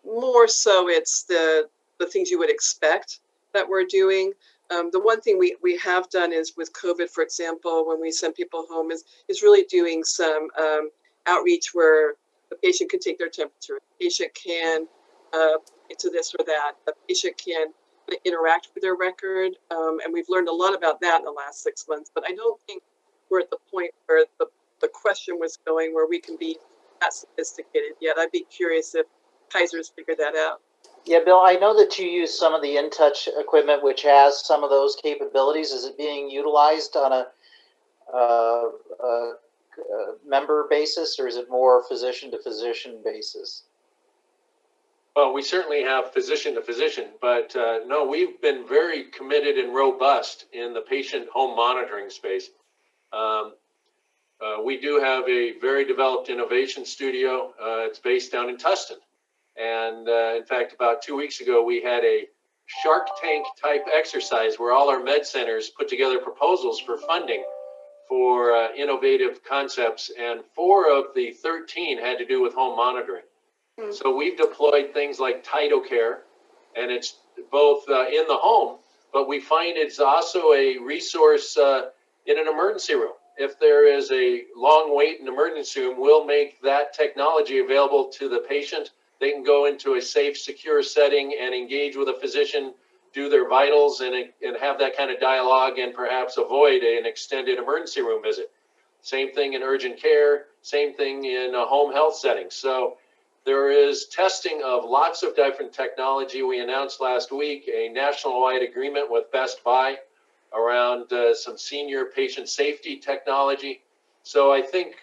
more so it's the things you would expect that we're doing. The one thing we have done is with COVID, for example, when we send people home is really doing some outreach where the patient can take their temperature, the patient can get to this or that, the patient can interact with their record, and we've learned a lot about that in the last 6 months, but I don't think we're at the point where the question was going where we can be that sophisticated yet. I'd be curious if Kaiser's figured that out. Yeah, Bill, I know that you use some of the InTouch equipment, which has some of those capabilities. Is it being utilized on a member basis, or is it more physician to physician basis? Well, we certainly have physician to physician, but no, we've been very committed and robust in the patient home monitoring space. We do have a very developed innovation studio. It's based down in Tustin. And in fact, about 2 weeks ago, we had a Shark Tank type exercise where all our med centers put together proposals for funding for innovative concepts. And 4 of the 13 had to do with home monitoring. Mm-hmm. So we've deployed things like TidoCare, and it's both in the home, but we find it's also a resource in an emergency room. If there is a long wait in the emergency room, we'll make that technology available to the patient. They can go into a safe, secure setting and engage with a physician, do their vitals, and have that kind of dialogue and perhaps avoid an extended emergency room visit. Same thing in urgent care, same thing in a home health setting. So there is testing of lots of different technology. We announced last week a national-wide agreement with Best Buy around some senior patient safety technology. So I think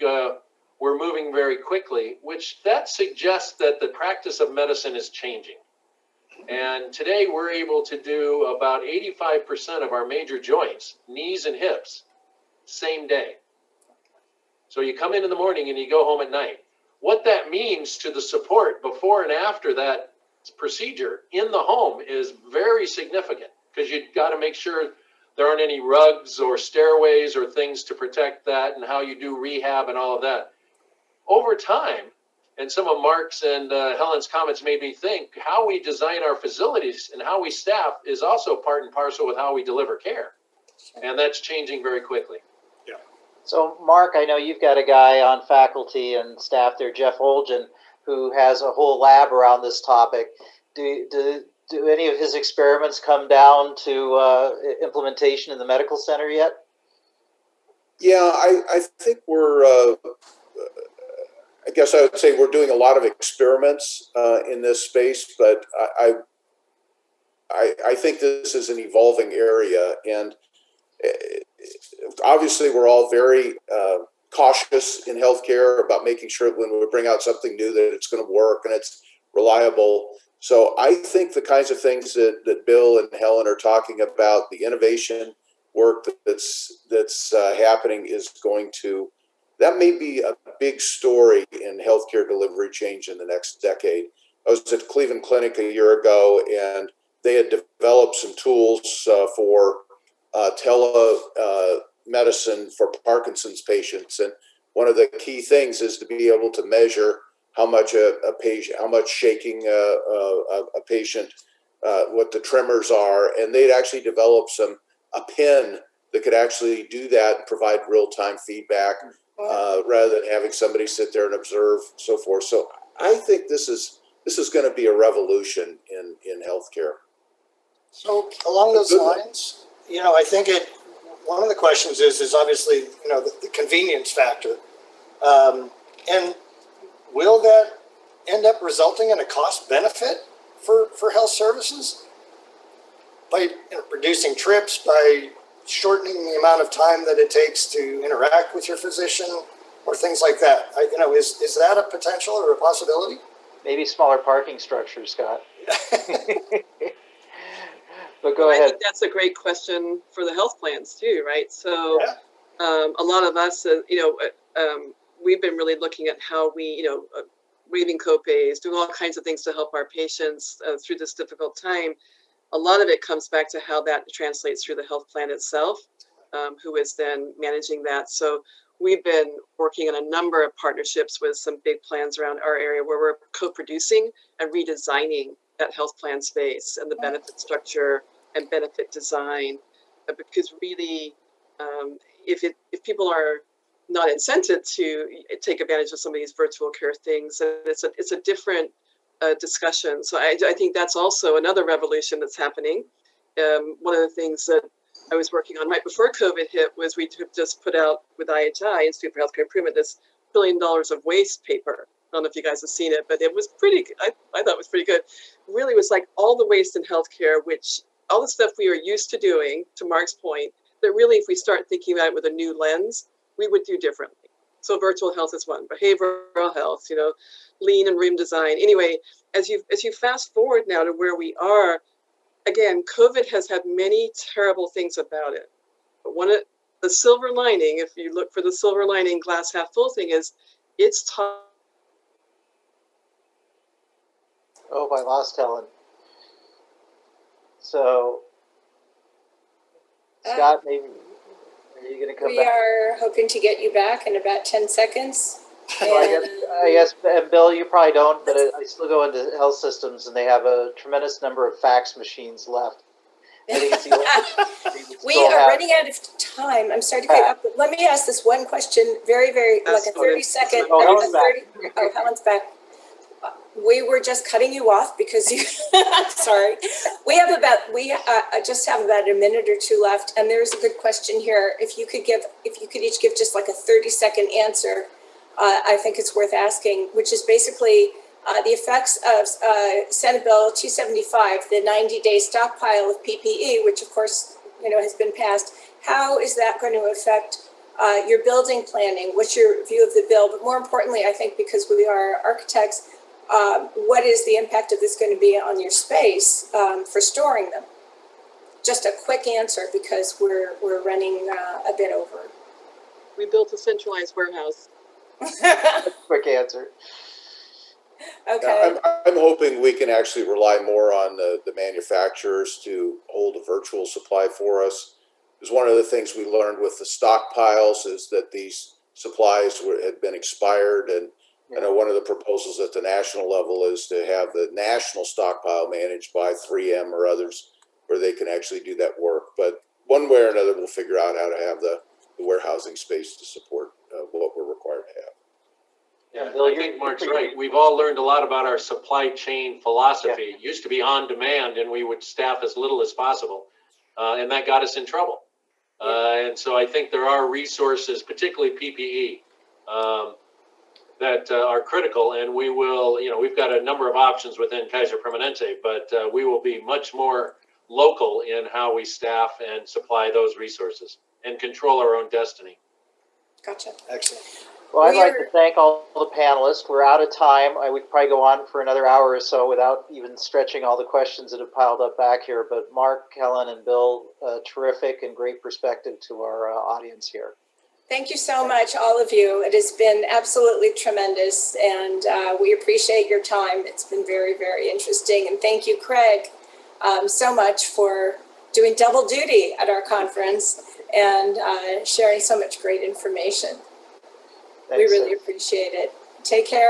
we're moving very quickly, which that suggests that the practice of medicine is changing. And today we're able to do about 85% of our major joints, knees and hips, same day. So you come in the morning and you go home at night. What that means to the support before and after that procedure in the home is very significant, because you've got to make sure there aren't any rugs or stairways or things to protect that, and how you do rehab and all of that. Over time, and some of Mark's and Helen's comments made me think, how we design our facilities and how we staff is also part and parcel with how we deliver care. And that's changing very quickly. Yeah. So, Mark, I know you've got a guy on faculty and staff there, Jeff Olgen, who has a whole lab around this topic. Do any of his experiments come down to implementation in the medical center yet? Yeah, I think we're, I guess I would say we're doing a lot of experiments in this space, but I think this is an evolving area, and obviously we're all very cautious in healthcare about making sure when we bring out something new that it's going to work and it's reliable. So I think the kinds of things that Bill and Helen are talking about, the innovation work that's happening is going to, that may be a big story in healthcare delivery change in the next decade. I was at Cleveland Clinic a year ago, and they had developed some tools for telemedicine for Parkinson's patients. And one of the key things is to be able to measure how much a patient, how much shaking a patient, what the tremors are. And they'd actually developed a pen that could actually do that and provide real-time feedback rather than having somebody sit there and observe, so forth. So I think this is going to be a revolution in healthcare. So along those lines, I think one of the questions is obviously, the convenience factor. And will that end up resulting in a cost benefit for health services? By reducing trips, by shortening the amount of time that it takes to interact with your physician or things like that. Is that a potential or a possibility? Maybe smaller parking structures, Scott. But go ahead. I think that's a great question for the health plans too, right? So a lot of us, we've been really looking at how we, waiving copays, doing all kinds of things to help our patients through this difficult time. A lot of it comes back to how that translates through the health plan itself, who is then managing that. So we've been working on a number of partnerships with some big plans around our area where we're co-producing and redesigning that health plan space and the benefit structure and benefit design. Because really, if people are not incented to take advantage of some of these virtual care things, it's a different discussion. So I think that's also another revolution that's happening. One of the things that I was working on right before COVID hit was we just put out with IHI, Institute for Healthcare Improvement, this $1 billion of waste paper. I don't know if you guys have seen it, but it was pretty, I thought it was pretty good. Really was like all the waste in healthcare, which all the stuff we are used to doing, to Mark's point, that really if we start thinking about it with a new lens, we would do differently. So virtual health is one, behavioral health, lean and room design. Anyway, as you fast forward now to where we are, again, COVID has had many terrible things about it. But the silver lining, if you look for the silver lining, glass half full thing, is it's taught. Oh, I lost Helen. So, Scott, maybe are you going to come We back? are hoping to get you back in about 10 seconds. I guess, and Bill, you probably don't, but I still go into health systems, and they have a tremendous number of fax machines left. I think it's the only We are running out of time. I'm sorry to cut you off, but let me ask this one question, very, very, like a 30-second. Oh, Helen's back. Oh, Helen's back. We were just cutting you off because you. Sorry, we just have about a minute or two left, and there's a good question here. If you could each give just like a 30-second answer, I think it's worth asking, which is basically the effects of Senate Bill 275, the 90-day stockpile of PPE, which of course has been passed. How is that going to affect your building planning? What's your view of the bill? But more importantly, I think because we are architects. What is the impact of this going to be on your space for storing them? Just a quick answer because we're running a bit over. We built a centralized warehouse. Quick answer. Okay. I'm hoping we can actually rely more on the manufacturers to hold a virtual supply for us. Because one of the things we learned with the stockpiles is that these supplies had been expired, and I know one of the proposals at the national level is to have the national stockpile managed by 3M or others where they can actually do that work. But one way or another, we'll figure out how to have the warehousing space to support what we're required to have. Yeah, Bill, I think Mark's right. We've all learned a lot about our supply chain philosophy. It used to be on demand, and we would staff as little as possible, and that got us in trouble. And so I think there are resources, particularly PPE. that are critical, and we will, we've got a number of options within Kaiser Permanente, but we will be much more local in how we staff and supply those resources and control our own destiny. Gotcha. Excellent. Well, I'd We like are- to thank all the panelists. We're out of time. We could probably go on for another hour or so without even stretching all the questions that have piled up back here. But Mark, Helen, and Bill, terrific and great perspective to our audience here. Thank you so much, all of you. It has been absolutely tremendous, and we appreciate your time. It's been very, very interesting. And thank you, Craig, so much for doing double duty at our conference and sharing so much great information. Thanks, we really appreciate it. Take care.